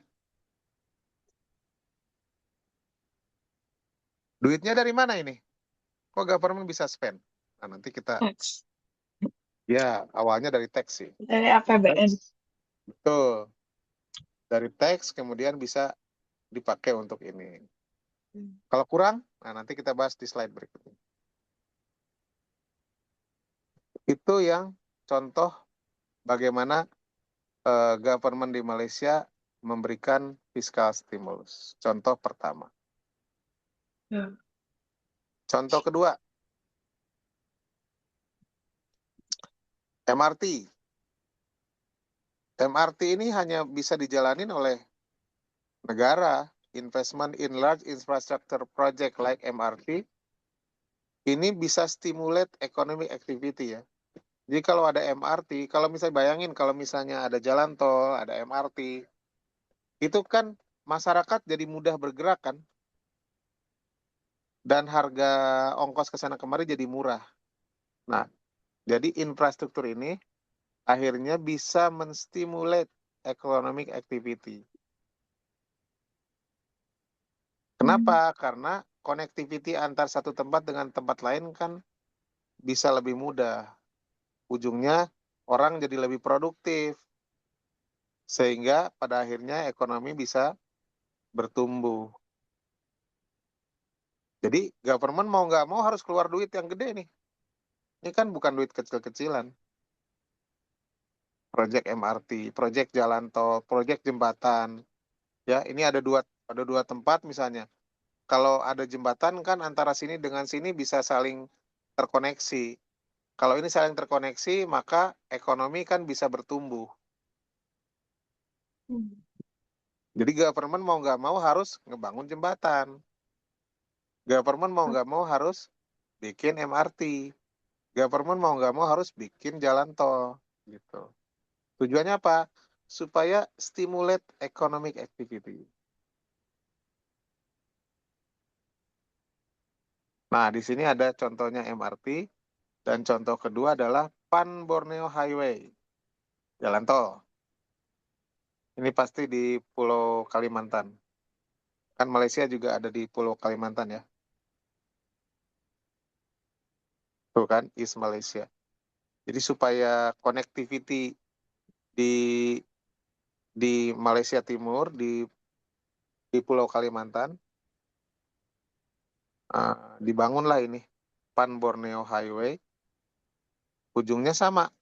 Speaker 1: Duitnya dari mana ini? Kok government bisa spend? Nah, nanti kita,
Speaker 2: Teks.
Speaker 1: ya awalnya dari tax sih.
Speaker 2: Dari APBN.
Speaker 1: Tax. Betul. Dari tax kemudian bisa dipakai untuk ini.
Speaker 2: Hmm.
Speaker 1: Kalau kurang, nah nanti kita bahas di slide berikutnya. Itu yang contoh bagaimana government di Malaysia memberikan fiscal stimulus. Contoh pertama.
Speaker 2: Ya.
Speaker 1: Contoh kedua, MRT. MRT ini hanya bisa dijalanin oleh negara. Investment in large infrastructure project like MRT ini bisa stimulate economic activity ya. Jadi kalau ada MRT, kalau misalnya bayangin kalau misalnya ada jalan tol, ada MRT, itu kan masyarakat jadi mudah bergerak kan, dan harga ongkos ke sana kemari jadi murah. Nah, jadi infrastruktur ini akhirnya bisa menstimulate economic activity. Kenapa?
Speaker 2: Hmm.
Speaker 1: Karena connectivity antar satu tempat dengan tempat lain kan bisa lebih mudah. Ujungnya orang jadi lebih produktif, sehingga pada akhirnya ekonomi bisa bertumbuh. Jadi government mau nggak mau harus keluar duit yang gede nih. Ini kan bukan duit kecil-kecilan. Proyek MRT, proyek jalan tol, proyek jembatan. Ya, ini ada dua tempat misalnya. Kalau ada jembatan kan antara sini dengan sini bisa saling terkoneksi. Kalau ini saling terkoneksi, maka ekonomi kan bisa bertumbuh.
Speaker 2: Hmm.
Speaker 1: Jadi government mau nggak mau harus ngebangun jembatan. Government mau nggak mau harus bikin MRT. Government mau nggak mau harus bikin jalan tol. Gitu. Tujuannya apa? Supaya stimulate economic activity. Nah, di sini ada contohnya MRT, dan contoh kedua adalah Pan Borneo Highway, jalan tol. Ini pasti di Pulau Kalimantan. Kan Malaysia juga ada di Pulau Kalimantan ya. Tuh kan, East Malaysia. Jadi supaya connectivity di Malaysia Timur, di Pulau Kalimantan, dibangunlah ini Pan Borneo Highway. Ujungnya sama,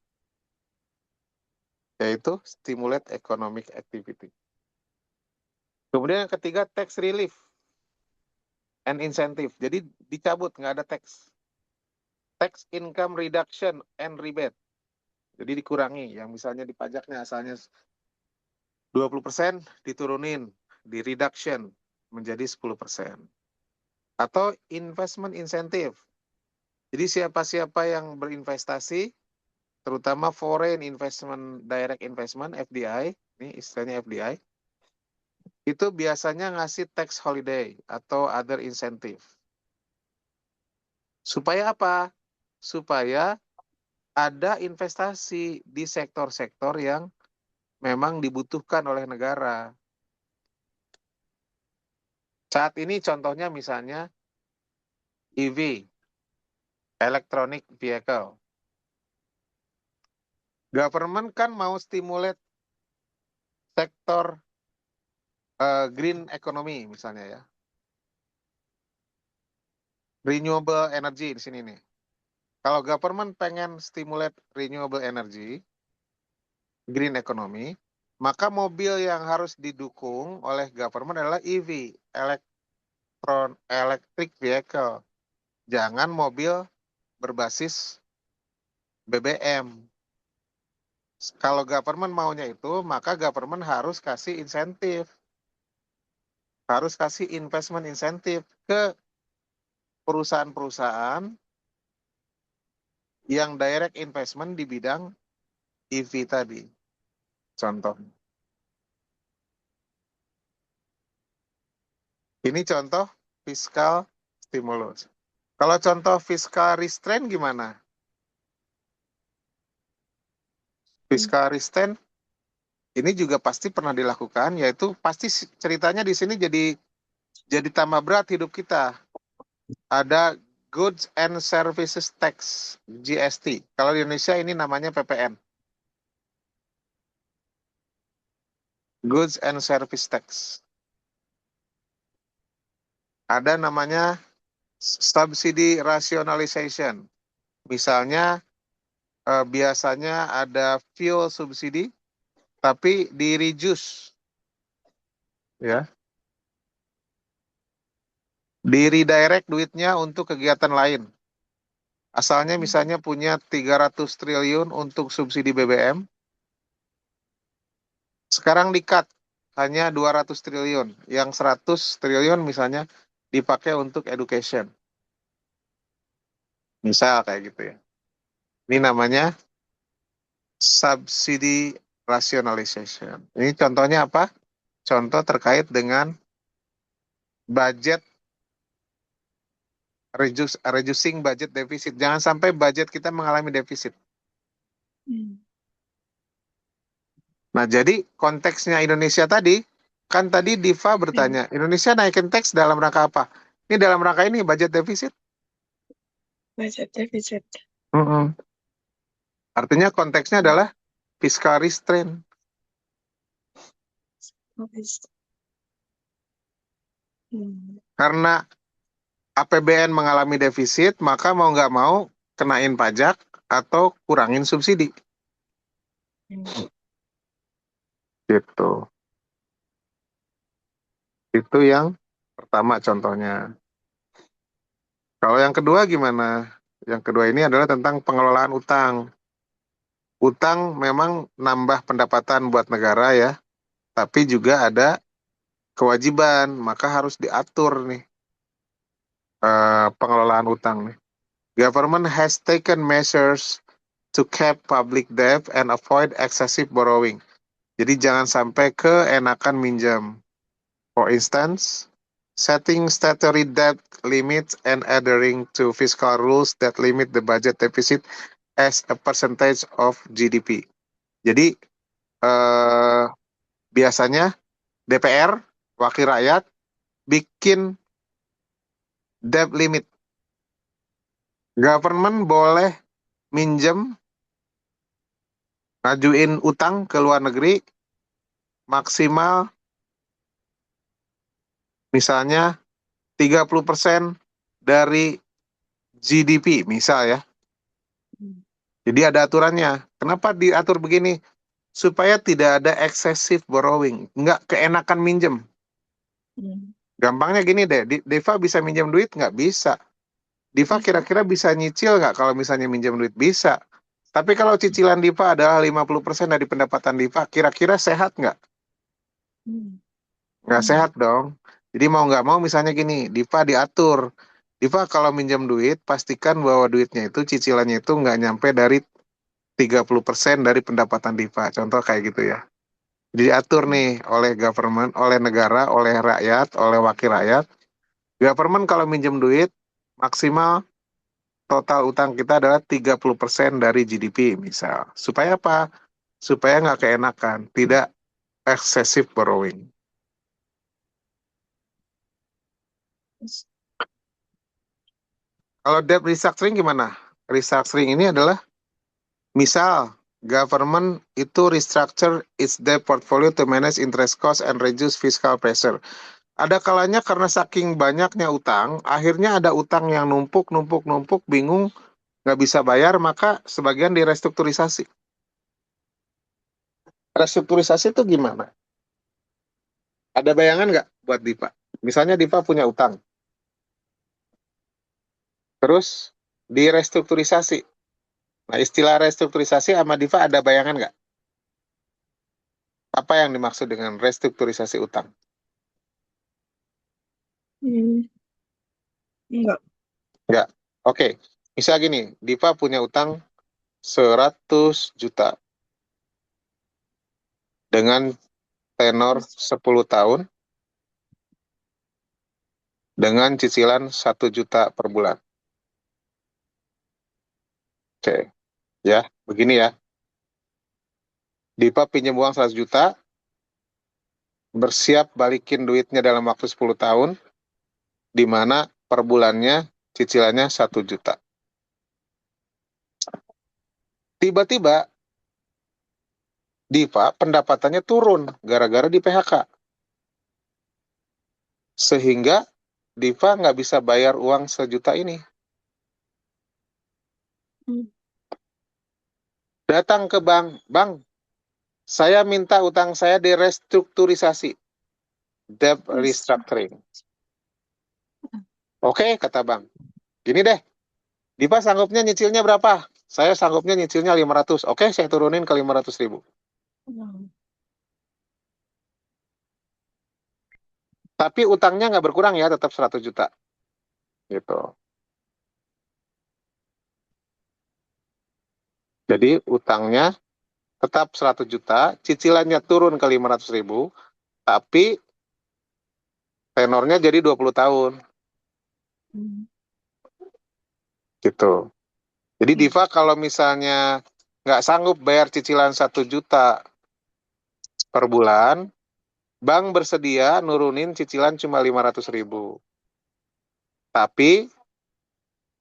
Speaker 1: yaitu stimulate economic activity. Kemudian yang ketiga, tax relief and incentive. Jadi dicabut, nggak ada tax. Tax income reduction and rebate. Jadi dikurangi, yang misalnya di pajaknya asalnya 20%, diturunin, di reduction menjadi 10%. Atau investment incentive. Jadi siapa-siapa yang berinvestasi, terutama foreign investment, direct investment, FDI, ini istilahnya FDI, itu biasanya ngasih tax holiday atau other incentive. Supaya apa? Supaya ada investasi di sektor-sektor yang memang dibutuhkan oleh negara. Saat ini contohnya misalnya EV, electronic vehicle. Government kan mau stimulate sektor green economy misalnya ya. Renewable energy di sini nih. Kalau government pengen stimulate renewable energy, green economy, maka mobil yang harus didukung oleh government adalah EV, electric vehicle. Jangan mobil berbasis BBM. Kalau government maunya itu, maka government harus kasih insentif. Harus kasih investment insentif ke perusahaan-perusahaan yang direct investment di bidang EV tadi. Contoh. Ini contoh fiskal stimulus. Kalau contoh fiskal restraint gimana? Fiskal restraint ini juga pasti pernah dilakukan, yaitu pasti ceritanya di sini jadi tambah berat hidup kita. Ada Goods and Services Tax, GST. Kalau di Indonesia ini namanya PPN. Goods and Service Tax. Ada namanya subsidy rationalization. Misalnya biasanya ada fuel subsidi, tapi di reduce, ya, di redirect duitnya untuk kegiatan lain. Asalnya misalnya punya 300 triliun untuk subsidi BBM, sekarang di-cut hanya 200 triliun, yang 100 triliun misalnya dipakai untuk education. Misal kayak gitu ya. Ini namanya subsidy rationalization. Ini contohnya apa? Contoh terkait dengan budget, reducing budget deficit. Jangan sampai budget kita mengalami defisit. Nah, jadi konteksnya Indonesia tadi, kan tadi Diva bertanya, Indonesia naikin teks dalam rangka apa? Ini dalam rangka ini budget defisit.
Speaker 2: Budget deficit.
Speaker 1: Artinya konteksnya adalah fiscal restraint. Karena APBN mengalami defisit, maka mau nggak mau kenain pajak atau kurangin subsidi. Gitu. Itu yang pertama contohnya. Kalau yang kedua gimana? Yang kedua ini adalah tentang pengelolaan utang. Utang memang nambah pendapatan buat negara ya, tapi juga ada kewajiban, maka harus diatur nih pengelolaan utang nih. Government has taken measures to cap public debt and avoid excessive borrowing. Jadi jangan sampai keenakan minjam. For instance, setting statutory debt limits and adhering to fiscal rules that limit the budget deficit as a percentage of GDP. Jadi biasanya DPR, wakil rakyat, bikin debt limit. Government boleh minjem, ngajuin utang ke luar negeri maksimal misalnya 30% dari GDP, misal ya. Jadi ada aturannya. Kenapa diatur begini? Supaya tidak ada excessive borrowing. Nggak keenakan minjem. Gampangnya gini deh, Deva bisa minjem duit? Nggak bisa. Diva kira-kira bisa nyicil nggak kalau misalnya minjem duit? Bisa. Tapi kalau cicilan Diva adalah 50% dari pendapatan Diva, kira-kira sehat nggak? Nggak sehat dong. Jadi mau nggak mau misalnya gini, Diva diatur. Diva kalau minjem duit, pastikan bahwa duitnya itu cicilannya itu nggak nyampe dari 30% dari pendapatan Diva. Contoh kayak gitu ya. Jadi diatur nih oleh government, oleh negara, oleh rakyat, oleh wakil rakyat. Government kalau minjem duit, maksimal total utang kita adalah 30% dari GDP misal. Supaya apa? Supaya nggak keenakan, tidak excessive borrowing. Kalau debt restructuring gimana? Restructuring ini adalah misal government itu restructure its debt portfolio to manage interest cost and reduce fiscal pressure. Ada kalanya karena saking banyaknya utang, akhirnya ada utang yang numpuk, bingung, nggak bisa bayar, maka sebagian direstrukturisasi. Restrukturisasi itu gimana? Ada bayangan nggak buat Dipa? Misalnya Dipa punya utang, terus direstrukturisasi. Nah, istilah restrukturisasi sama Diva ada bayangan nggak? Apa yang dimaksud dengan restrukturisasi utang?
Speaker 2: Enggak.
Speaker 1: Nggak. Oke, misal gini, Diva punya utang 100 juta dengan tenor 10 tahun dengan cicilan 1 juta per bulan. Oke, ya, begini ya. Diva pinjam uang 100 juta, bersiap balikin duitnya dalam waktu 10 tahun, di mana per bulannya cicilannya 1 juta. Tiba-tiba Diva pendapatannya turun gara-gara di PHK. Sehingga Diva nggak bisa bayar uang 1 juta ini. Datang ke bank, bang, saya minta utang saya direstrukturisasi, debt restructuring. Oke, kata bang, gini deh, Diva sanggupnya nyicilnya berapa? Saya sanggupnya nyicilnya 500. Oke, saya turunin ke 500.000. Tapi utangnya nggak berkurang ya, tetap 100 juta. Gitu. Jadi utangnya tetap 100 juta, cicilannya turun ke 500.000, tapi tenornya jadi 20 tahun. Gitu. Jadi Diva kalau misalnya nggak sanggup bayar cicilan 1 juta per bulan, bank bersedia nurunin cicilan cuma 500.000. Tapi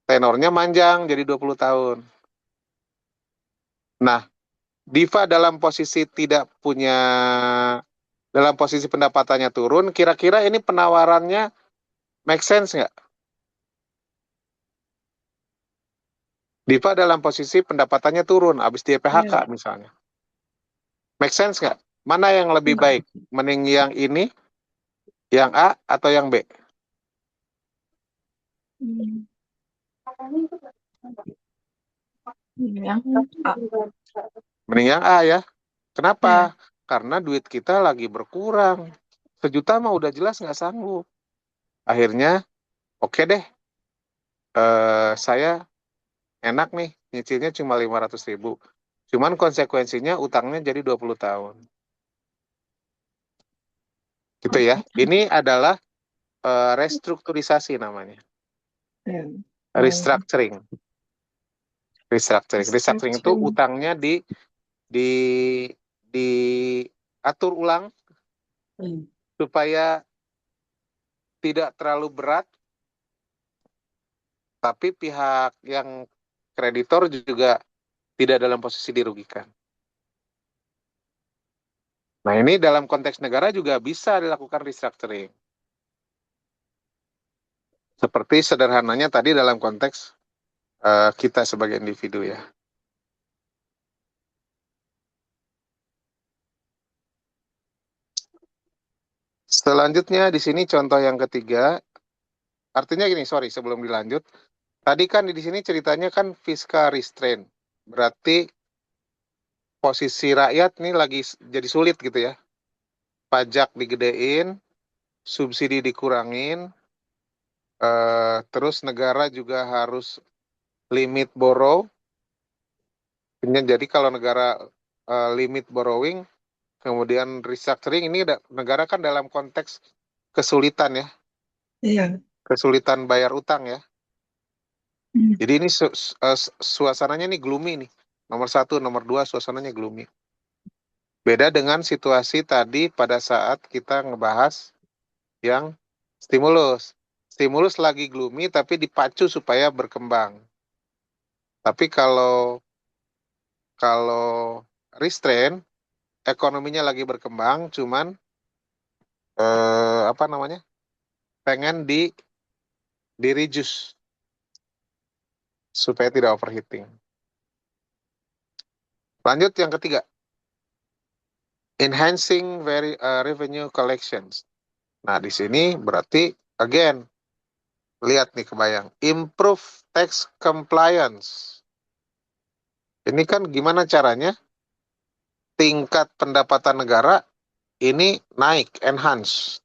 Speaker 1: tenornya manjang jadi 20 tahun. Nah, Diva dalam posisi tidak punya, dalam posisi pendapatannya turun, kira-kira ini penawarannya make sense nggak? Diva dalam posisi pendapatannya turun, habis di PHK misalnya. Make sense nggak? Mana yang lebih baik? Mending yang ini, yang A, atau yang B?
Speaker 2: Yang A.
Speaker 1: Mending yang A ya. Kenapa? Karena duit kita lagi berkurang. 1 juta mah udah jelas nggak sanggup. Akhirnya, oke deh, saya enak nih, nyicilnya cuma 500.000. Cuman konsekuensinya utangnya jadi 20 tahun. Gitu ya. Ini adalah restrukturisasi namanya.
Speaker 2: Ya.
Speaker 1: Restructuring. Restructuring itu
Speaker 2: Restructuring.
Speaker 1: utangnya di diatur ulang
Speaker 2: Hmm.
Speaker 1: supaya tidak terlalu berat, tapi pihak yang kreditor juga tidak dalam posisi dirugikan. Nah, ini dalam konteks negara juga bisa dilakukan restructuring. Seperti sederhananya tadi dalam konteks kita sebagai individu ya. Selanjutnya di sini contoh yang ketiga, artinya gini, sorry sebelum dilanjut, tadi kan di sini ceritanya kan fiscal restraint, berarti posisi rakyat nih lagi jadi sulit gitu ya. Pajak digedein, subsidi dikurangin, terus negara juga harus limit borrow. Jadi kalau negara limit borrowing, kemudian restructuring ini negara kan dalam konteks kesulitan ya,
Speaker 2: Iya.
Speaker 1: kesulitan bayar utang ya.
Speaker 2: Hmm.
Speaker 1: Jadi ini suasananya nih gloomy nih. Nomor satu, nomor dua suasananya gloomy. Beda dengan situasi tadi pada saat kita ngebahas yang stimulus. Stimulus lagi gloomy tapi dipacu supaya berkembang. Tapi kalau kalau restrain, ekonominya lagi berkembang, cuman apa namanya? Pengen di reduce supaya tidak overheating. Lanjut yang ketiga, enhancing revenue collections. Nah, di sini berarti again lihat nih kebayang, improve tax compliance. Ini kan gimana caranya tingkat pendapatan negara ini naik, enhance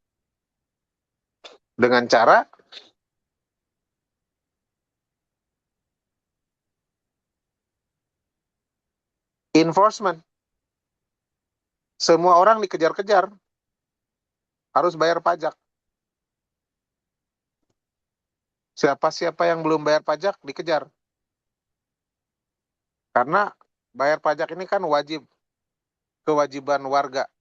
Speaker 1: dengan cara enforcement. Semua orang dikejar-kejar harus bayar pajak. Siapa-siapa yang belum bayar pajak dikejar. Karena bayar pajak ini kan wajib, kewajiban warga.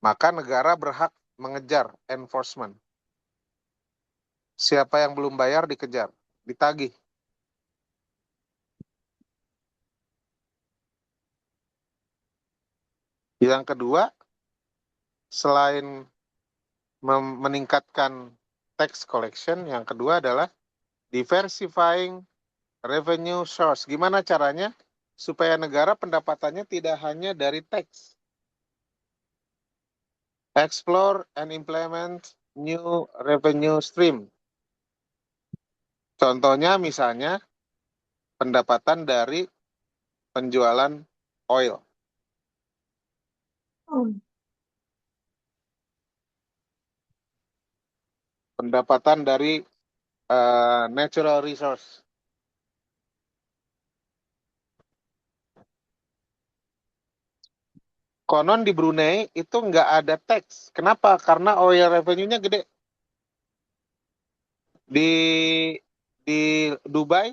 Speaker 1: Maka negara berhak mengejar enforcement. Siapa yang belum bayar dikejar, ditagih. Yang kedua, selain meningkatkan tax collection, yang kedua adalah diversifying revenue source. Gimana caranya supaya negara pendapatannya tidak hanya dari tax? Explore and implement new revenue stream. Contohnya misalnya pendapatan dari penjualan oil.
Speaker 2: Oh.
Speaker 1: Pendapatan dari natural resource. Konon di Brunei itu nggak ada tax. Kenapa? Karena oil revenue-nya gede. Di Dubai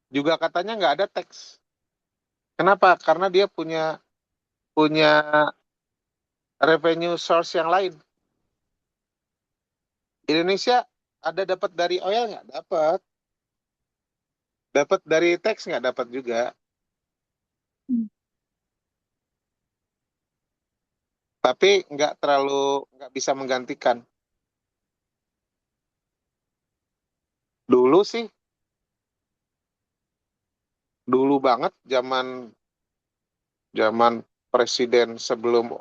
Speaker 1: juga katanya nggak ada tax. Kenapa? Karena dia punya punya revenue source yang lain. Indonesia ada dapat dari oil nggak? Dapat. Dapat dari tax nggak? Dapat juga.
Speaker 2: Hmm.
Speaker 1: Tapi nggak bisa menggantikan. Dulu sih, dulu banget zaman zaman presiden sebelum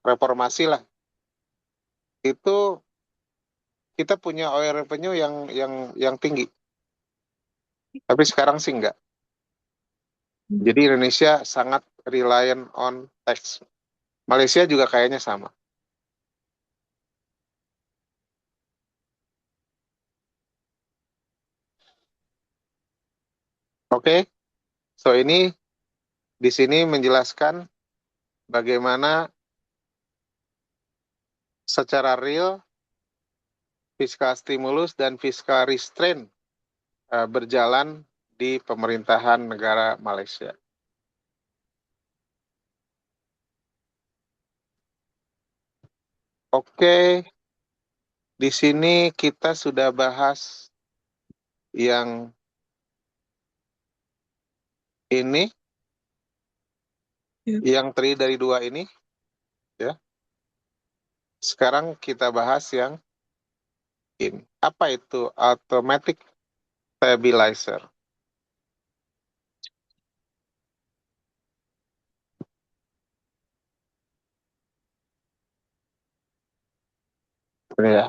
Speaker 1: reformasi lah. Itu kita punya oil revenue yang tinggi. Tapi sekarang sih nggak. Jadi Indonesia sangat reliant on tax. Malaysia juga kayaknya sama. Oke, so ini di sini menjelaskan bagaimana secara real fiskal stimulus dan fiskal restraint berjalan di pemerintahan negara Malaysia. Oke, di sini kita sudah bahas yang ini,
Speaker 2: Ya.
Speaker 1: yang terdiri dari dua ini, ya. Sekarang kita bahas yang ini. Apa itu automatic stabilizer? Ini ya.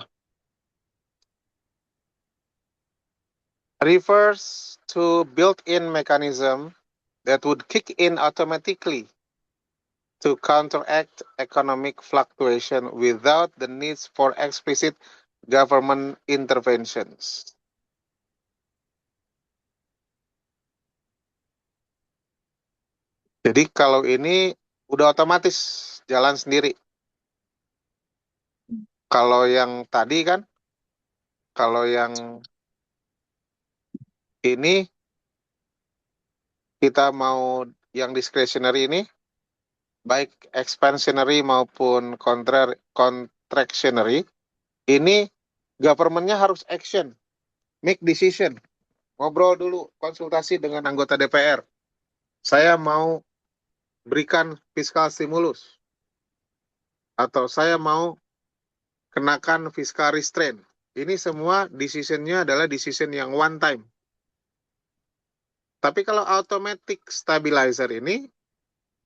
Speaker 1: Refers to built-in mechanism that would kick in automatically to counteract economic fluctuation without the needs for explicit government interventions. Jadi kalau ini udah otomatis jalan sendiri. Kalau yang tadi kan, kalau yang ini kita mau yang discretionary ini, baik expansionary maupun contractionary, ini government-nya harus action, make decision, ngobrol dulu, konsultasi dengan anggota DPR. Saya mau berikan fiskal stimulus, atau saya mau kenakan fiskal restraint. Ini semua decision-nya adalah decision yang one time. Tapi kalau automatic stabilizer ini,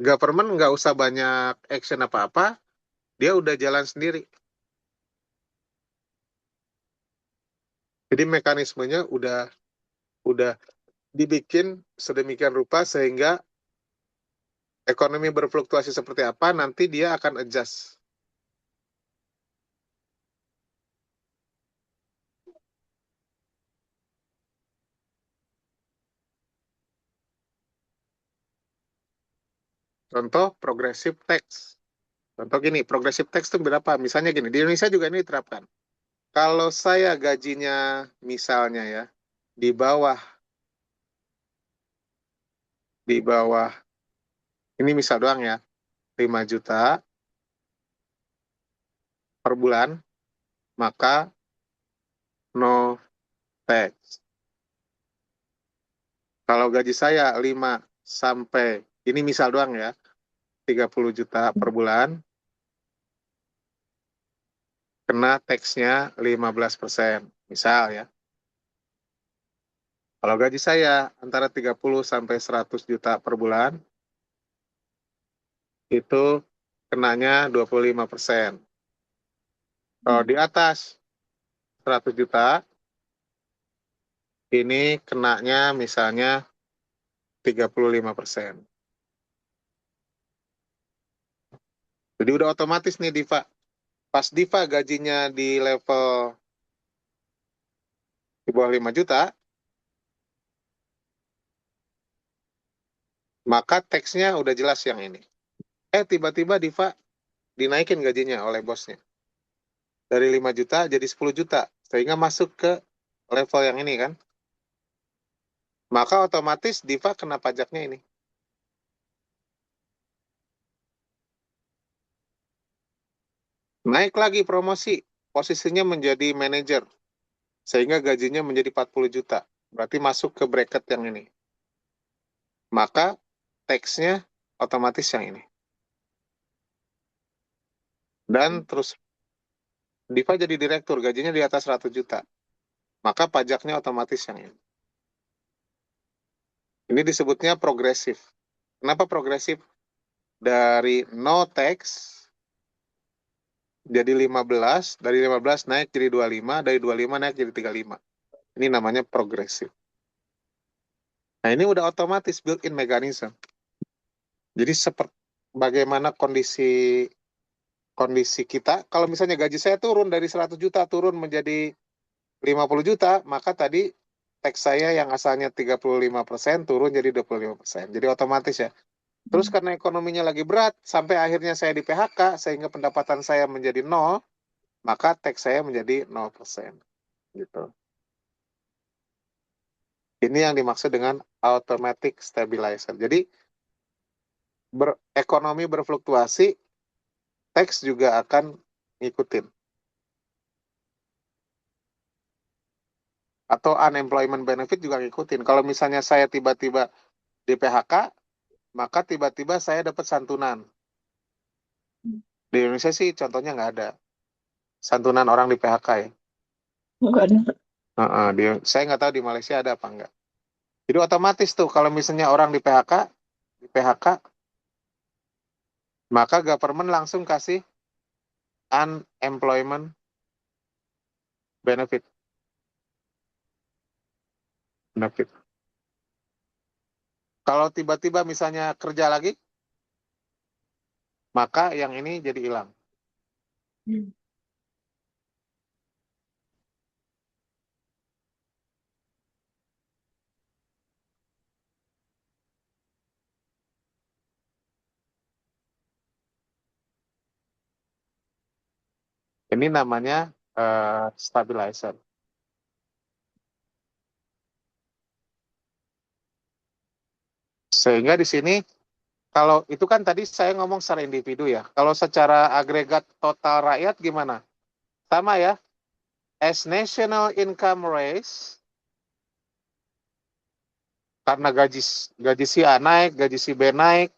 Speaker 1: government nggak usah banyak action apa-apa, dia udah jalan sendiri. Jadi mekanismenya udah dibikin sedemikian rupa sehingga ekonomi berfluktuasi seperti apa, nanti dia akan adjust. Contoh progressive tax. Contoh gini, progressive tax itu berapa? Misalnya gini, di Indonesia juga ini diterapkan. Kalau saya gajinya misalnya ya, di bawah, ini misal doang ya, 5 juta per bulan, maka no tax. Kalau gaji saya 5 sampai, ini misal doang ya, 30 juta per bulan, kena tax-nya 15%. Misal ya. Kalau gaji saya antara 30 sampai 100 juta per bulan, itu kenanya 25%. Kalau di atas 100 juta, ini kenanya misalnya 35%. Jadi udah otomatis nih Diva. Pas Diva gajinya di level di bawah 5 juta, maka teksnya udah jelas yang ini. Tiba-tiba Diva dinaikin gajinya oleh bosnya. Dari 5 juta jadi 10 juta. Sehingga masuk ke level yang ini kan. Maka otomatis Diva kena pajaknya ini. Naik lagi promosi. Posisinya menjadi manajer. Sehingga gajinya menjadi 40 juta. Berarti masuk ke bracket yang ini. Maka teksnya otomatis yang ini. Dan terus Diva jadi direktur, gajinya di atas 100 juta. Maka pajaknya otomatis yang ini. Ini disebutnya progresif. Kenapa progresif? Dari no tax jadi 15, dari 15 naik jadi 25, dari 25 naik jadi 35. Ini namanya progresif. Nah, ini udah otomatis built-in mechanism. Jadi seperti bagaimana kondisi kita, kalau misalnya gaji saya turun dari 100 juta turun menjadi 50 juta, maka tadi tax saya yang asalnya 35% turun jadi 25%. Jadi otomatis ya. Terus karena ekonominya lagi berat, sampai akhirnya saya di PHK, sehingga pendapatan saya menjadi nol, maka tax saya menjadi 0%. Gitu. Ini yang dimaksud dengan automatic stabilizer. Jadi ekonomi berfluktuasi, tax juga akan ngikutin. Atau unemployment benefit juga ngikutin. Kalau misalnya saya tiba-tiba di PHK, maka tiba-tiba saya dapat santunan. Di Indonesia sih contohnya nggak ada. Santunan orang di PHK ya.
Speaker 2: Enggak ada.
Speaker 1: Saya nggak tahu di Malaysia ada apa enggak. Jadi otomatis tuh kalau misalnya orang di PHK, maka government langsung kasih unemployment benefit. Benefit. Kalau tiba-tiba misalnya kerja lagi, maka yang ini jadi hilang.
Speaker 2: Hmm.
Speaker 1: Ini namanya stabilizer. Sehingga di sini kalau itu kan tadi saya ngomong secara individu ya. Kalau secara agregat total rakyat gimana? Sama ya. As national income raise, karena gaji si A naik, gaji si B naik,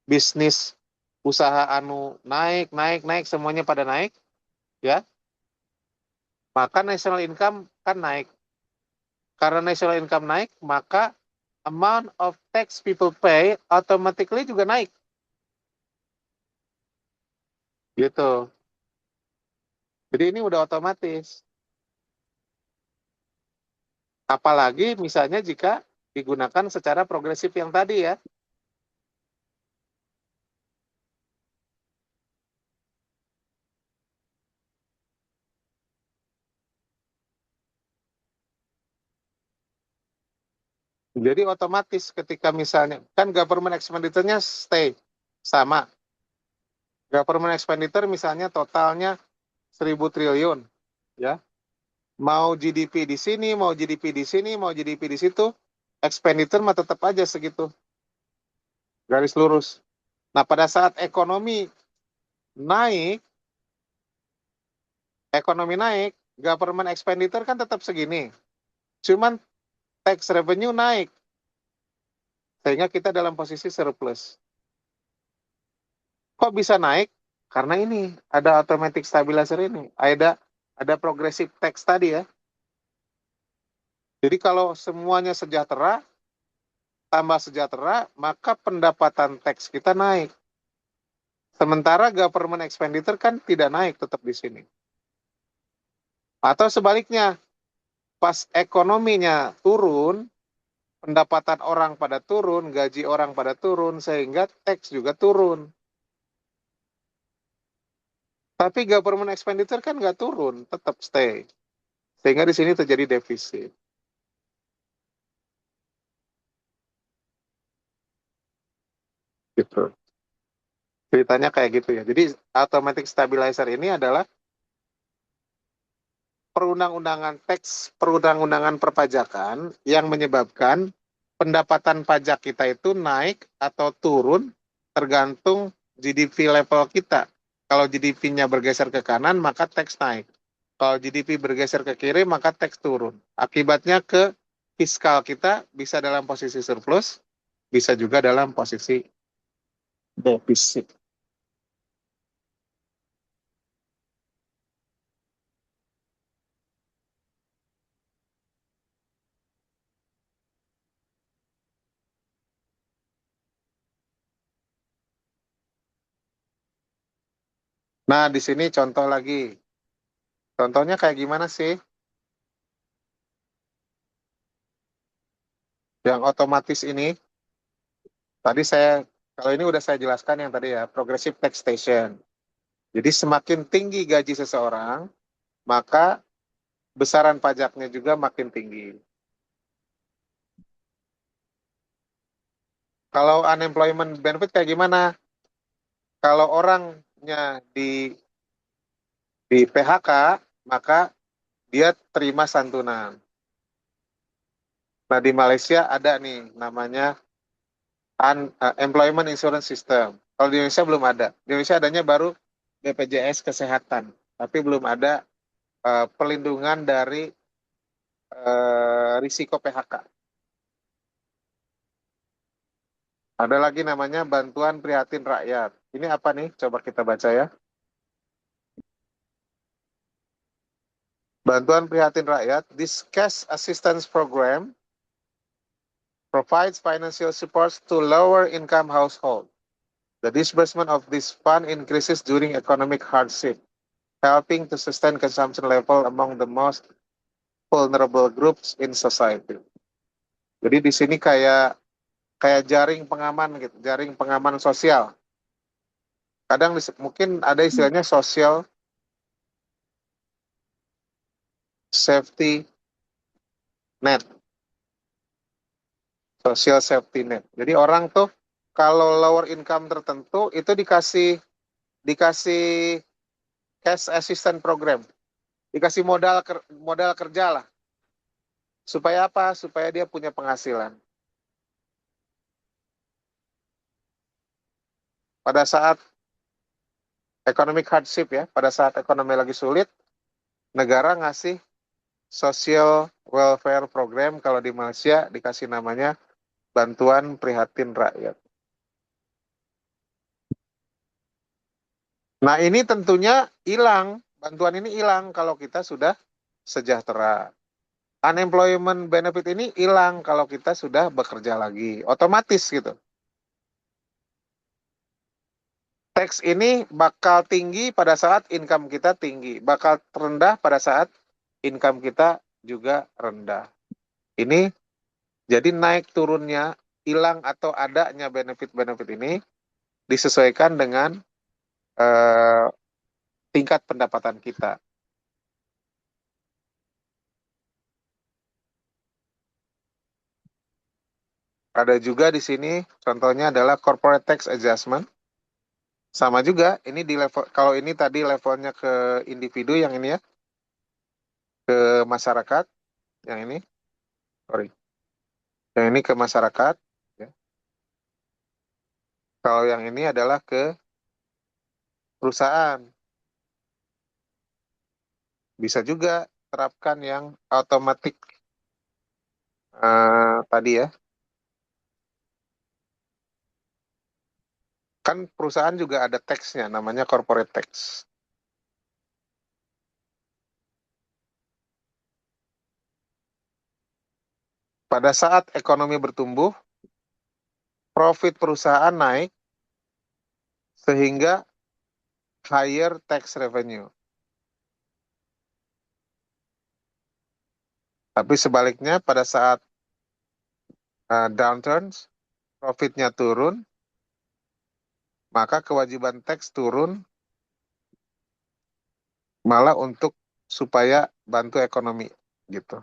Speaker 1: bisnis usaha anu naik, naik, naik, semuanya pada naik, ya. Maka national income kan naik. Karena national income naik, maka amount of tax people pay automatically juga naik. Gitu. Jadi ini udah otomatis. Apalagi misalnya jika digunakan secara progresif yang tadi ya. Jadi otomatis ketika misalnya, kan government expenditure-nya stay sama. Government expenditure misalnya totalnya 1.000 triliun. Ya. Mau GDP di sini, mau GDP di sini, mau GDP di situ, expenditure mah tetap aja segitu. Garis lurus. Nah, pada saat naik, ekonomi naik, government expenditure kan tetap segini. Cuman tax revenue naik, sehingga kita dalam posisi surplus. Kok bisa naik? Karena ini ada automatic stabilizer ini, ada progressive tax tadi ya. Jadi kalau semuanya sejahtera, tambah sejahtera, maka pendapatan tax kita naik. Sementara government expenditure kan tidak naik, tetap di sini. Atau sebaliknya, pas ekonominya turun, pendapatan orang pada turun, gaji orang pada turun, sehingga tax juga turun. Tapi government expenditure kan nggak turun, tetap stay. Sehingga di sini terjadi defisit. Gitu. Ceritanya kayak gitu ya. Jadi automatic stabilizer ini adalah perundang-undangan perpajakan yang menyebabkan pendapatan pajak kita itu naik atau turun tergantung GDP level kita. Kalau GDP-nya bergeser ke kanan, maka tax naik. Kalau GDP bergeser ke kiri, maka tax turun. Akibatnya ke fiskal kita bisa dalam posisi surplus, bisa juga dalam posisi defisit. Nah, di sini contoh lagi. Contohnya kayak gimana sih? Yang otomatis ini, tadi kalau ini udah saya jelaskan yang tadi ya, progressive taxation. Jadi semakin tinggi gaji seseorang, maka besaran pajaknya juga makin tinggi. Kalau unemployment benefit kayak gimana? Kalau orangnya di PHK, maka dia terima santunan. Nah, di Malaysia ada nih namanya Employment Insurance System. Kalau di Indonesia belum ada. Di Indonesia adanya baru BPJS Kesehatan, tapi belum ada perlindungan dari risiko PHK. Ada lagi namanya Bantuan Prihatin Rakyat. Ini apa nih? Coba kita baca ya. Bantuan Prihatin Rakyat, this cash assistance program provides financial support to lower income households. The disbursement of this fund increases during economic hardship, helping to sustain consumption level among the most vulnerable groups in society. Jadi di sini kayak kayak jaring pengaman gitu, jaring pengaman sosial. Kadang mungkin ada istilahnya social safety net, social safety net. Jadi orang tuh kalau lower income tertentu itu dikasih cash assistance program, dikasih modal kerja lah. Supaya apa? Supaya dia punya penghasilan. Pada saat economic hardship ya, pada saat ekonomi lagi sulit, negara ngasih social welfare program, kalau di Malaysia dikasih namanya Bantuan Prihatin Rakyat. Nah, ini tentunya hilang, bantuan ini hilang kalau kita sudah sejahtera. Unemployment benefit ini hilang kalau kita sudah bekerja lagi, otomatis gitu. Tax ini bakal tinggi pada saat income kita tinggi, bakal rendah pada saat income kita juga rendah. Ini jadi naik turunnya, hilang atau adanya benefit-benefit ini disesuaikan dengan eh, tingkat pendapatan kita. Ada juga di sini contohnya adalah corporate tax adjustment. Sama juga, ini di level kalau ini tadi levelnya ke individu, yang ini ya ke masyarakat, yang ini sorry, yang ini ke masyarakat. Ya. Kalau yang ini adalah ke perusahaan. Bisa juga terapkan yang otomatis tadi ya. Kan perusahaan juga ada tax-nya, namanya corporate tax. Pada saat ekonomi bertumbuh, profit perusahaan naik sehingga higher tax revenue. Tapi sebaliknya pada saat downturns, profitnya turun, maka kewajiban tax turun malah untuk supaya bantu ekonomi gitu.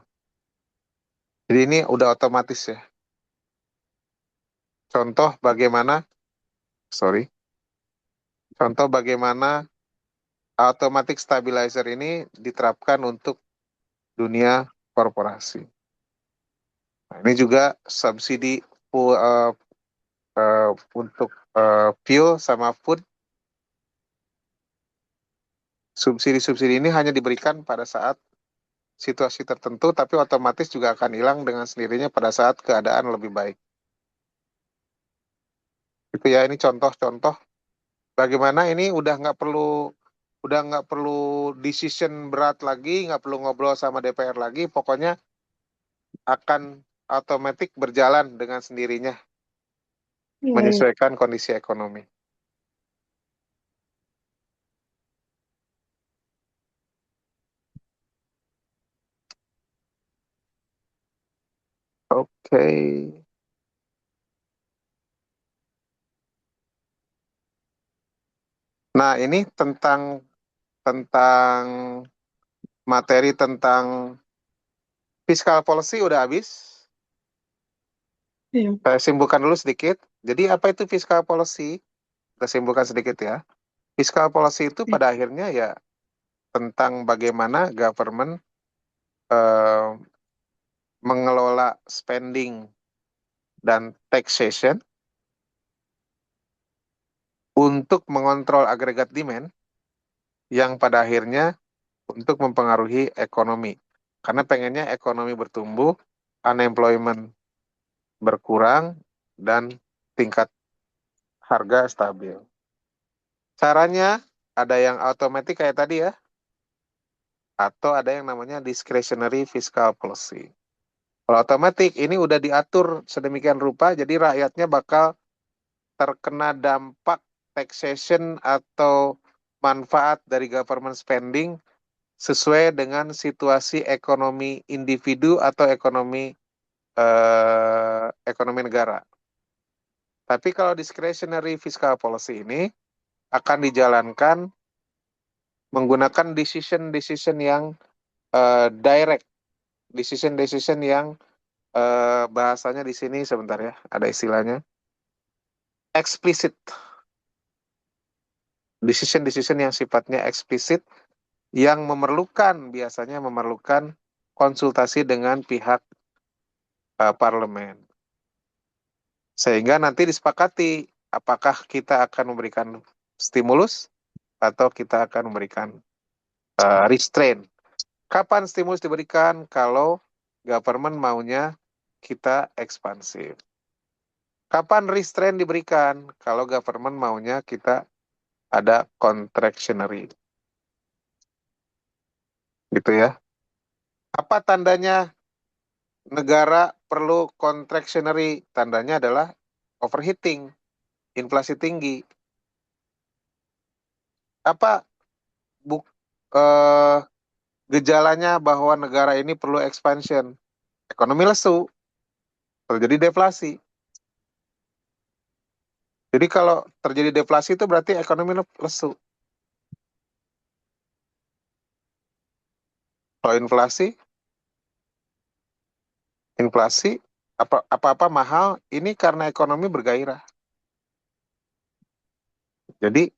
Speaker 1: Jadi ini udah otomatis ya. Contoh bagaimana, sorry, contoh bagaimana automatic stabilizer ini diterapkan untuk dunia korporasi. Nah, ini juga subsidi untuk fuel sama food. Subsidi-subsidi ini hanya diberikan pada saat situasi tertentu, tapi otomatis juga akan hilang dengan sendirinya pada saat keadaan lebih baik. Itu ya, ini contoh-contoh bagaimana ini udah nggak perlu decision berat lagi, nggak perlu ngobrol sama DPR lagi, pokoknya akan otomatis berjalan dengan sendirinya
Speaker 2: Iya, iya.
Speaker 1: menyesuaikan kondisi ekonomi. Oke. Nah, ini tentang tentang materi tentang fiscal policy udah habis.
Speaker 2: Iya.
Speaker 1: Saya simpulkan dulu sedikit. Jadi apa itu fiscal policy? Kita simpulkan sedikit ya. Fiscal policy itu
Speaker 2: Iya.
Speaker 1: pada akhirnya ya tentang bagaimana government eh, mengelola spending dan taxation untuk mengontrol agregat demand yang pada akhirnya untuk mempengaruhi ekonomi. Karena pengennya ekonomi bertumbuh, unemployment berkurang, dan tingkat harga stabil. Caranya ada yang otomatis kayak tadi ya, atau ada yang namanya discretionary fiscal policy. Kalau otomatis ini udah diatur sedemikian rupa, jadi rakyatnya bakal terkena dampak taxation atau manfaat dari government spending sesuai dengan situasi ekonomi individu atau ekonomi negara. Tapi kalau discretionary fiscal policy ini akan dijalankan menggunakan decision-decision yang direct, decision-decision yang bahasanya di sini sebentar ya, ada istilahnya explicit, decision-decision yang sifatnya eksplisit yang biasanya memerlukan konsultasi dengan pihak parlemen. Sehingga nanti disepakati apakah kita akan memberikan stimulus atau kita akan memberikan restraint. Kapan stimulus diberikan? Kalau government maunya kita ekspansif. Kapan restraint diberikan? Kalau government maunya kita ada contractionary. Gitu ya. Apa tandanya negara perlu contractionary? Tandanya adalah overheating, inflasi tinggi. Apa buk, eh, gejalanya bahwa negara ini perlu expansion? Ekonomi lesu, terjadi deflasi. Jadi kalau terjadi deflasi itu berarti ekonomi lesu. Kalau inflasi apa-apa mahal, ini karena ekonomi bergairah. Jadi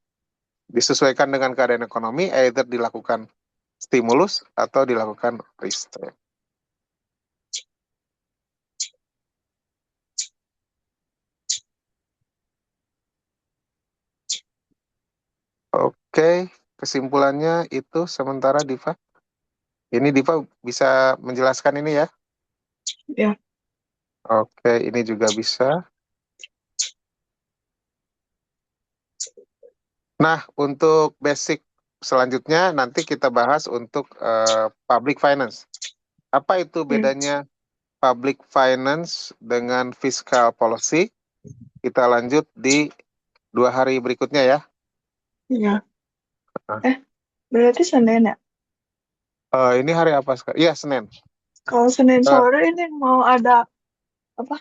Speaker 1: disesuaikan dengan keadaan ekonomi, either dilakukan stimulus atau dilakukan restraint. Oke, kesimpulannya itu sementara Diva. Ini Diva bisa menjelaskan ini ya?
Speaker 2: Ya.
Speaker 1: Oke, ini juga bisa. Nah, untuk basic selanjutnya nanti kita bahas untuk public finance. Apa itu
Speaker 2: Hmm.
Speaker 1: bedanya public finance dengan fiscal policy? Kita lanjut di 2 hari berikutnya ya.
Speaker 2: Ya.
Speaker 1: Nah,
Speaker 2: Berarti Senin ya?
Speaker 1: ini hari apa sekarang? Iya, Senin.
Speaker 2: Kalau Senin
Speaker 1: Eh,
Speaker 2: sore ini mau ada apa?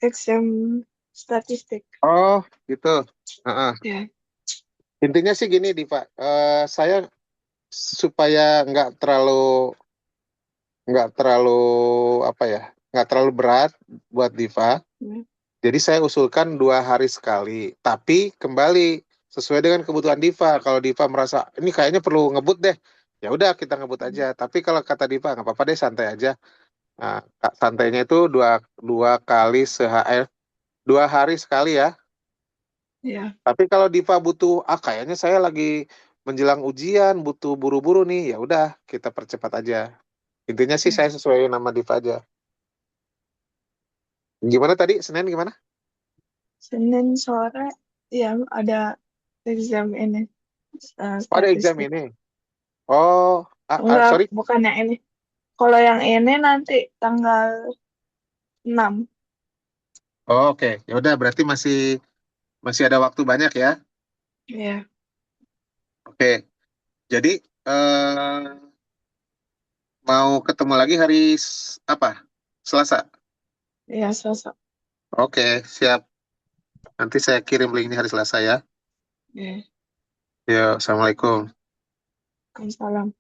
Speaker 2: Exam statistik.
Speaker 1: oh, gitu. Heeh.
Speaker 2: Ya.
Speaker 1: Intinya sih gini, Diva. Saya supaya nggak terlalu apa ya, nggak terlalu berat buat Diva.
Speaker 2: Hmm.
Speaker 1: Jadi saya usulkan 2 hari sekali. Tapi kembali sesuai dengan kebutuhan Diva. Kalau Diva merasa ini kayaknya perlu ngebut deh, ya udah kita ngebut aja. Tapi kalau kata Diva nggak apa-apa deh, santai aja. Nah, santainya itu dua dua kali sehari, 2 hari sekali ya.
Speaker 2: Ya.
Speaker 1: Tapi kalau Diva butuh, kayaknya saya lagi menjelang ujian, butuh buru-buru nih, ya udah kita percepat aja. Intinya sih
Speaker 2: Ya.
Speaker 1: saya sesuaiin nama Diva aja. Gimana tadi Senin gimana?
Speaker 2: Senin sore ya ada exam ini
Speaker 1: Oh, ada exam
Speaker 2: statistik.
Speaker 1: ini. Oh,
Speaker 2: Enggak,
Speaker 1: sorry.
Speaker 2: bukan yang ini. Kalau yang ini nanti tanggal 6.
Speaker 1: Oh, oke. Ya udah berarti masih masih ada waktu banyak ya.
Speaker 2: Ya.
Speaker 1: Oke. Jadi eh, mau ketemu lagi hari apa? Selasa.
Speaker 2: Ya, sosok.
Speaker 1: Oke, siap. Nanti saya kirim linknya hari Selasa ya.
Speaker 2: Ya.
Speaker 1: Yuk, Assalamualaikum.
Speaker 2: Salam.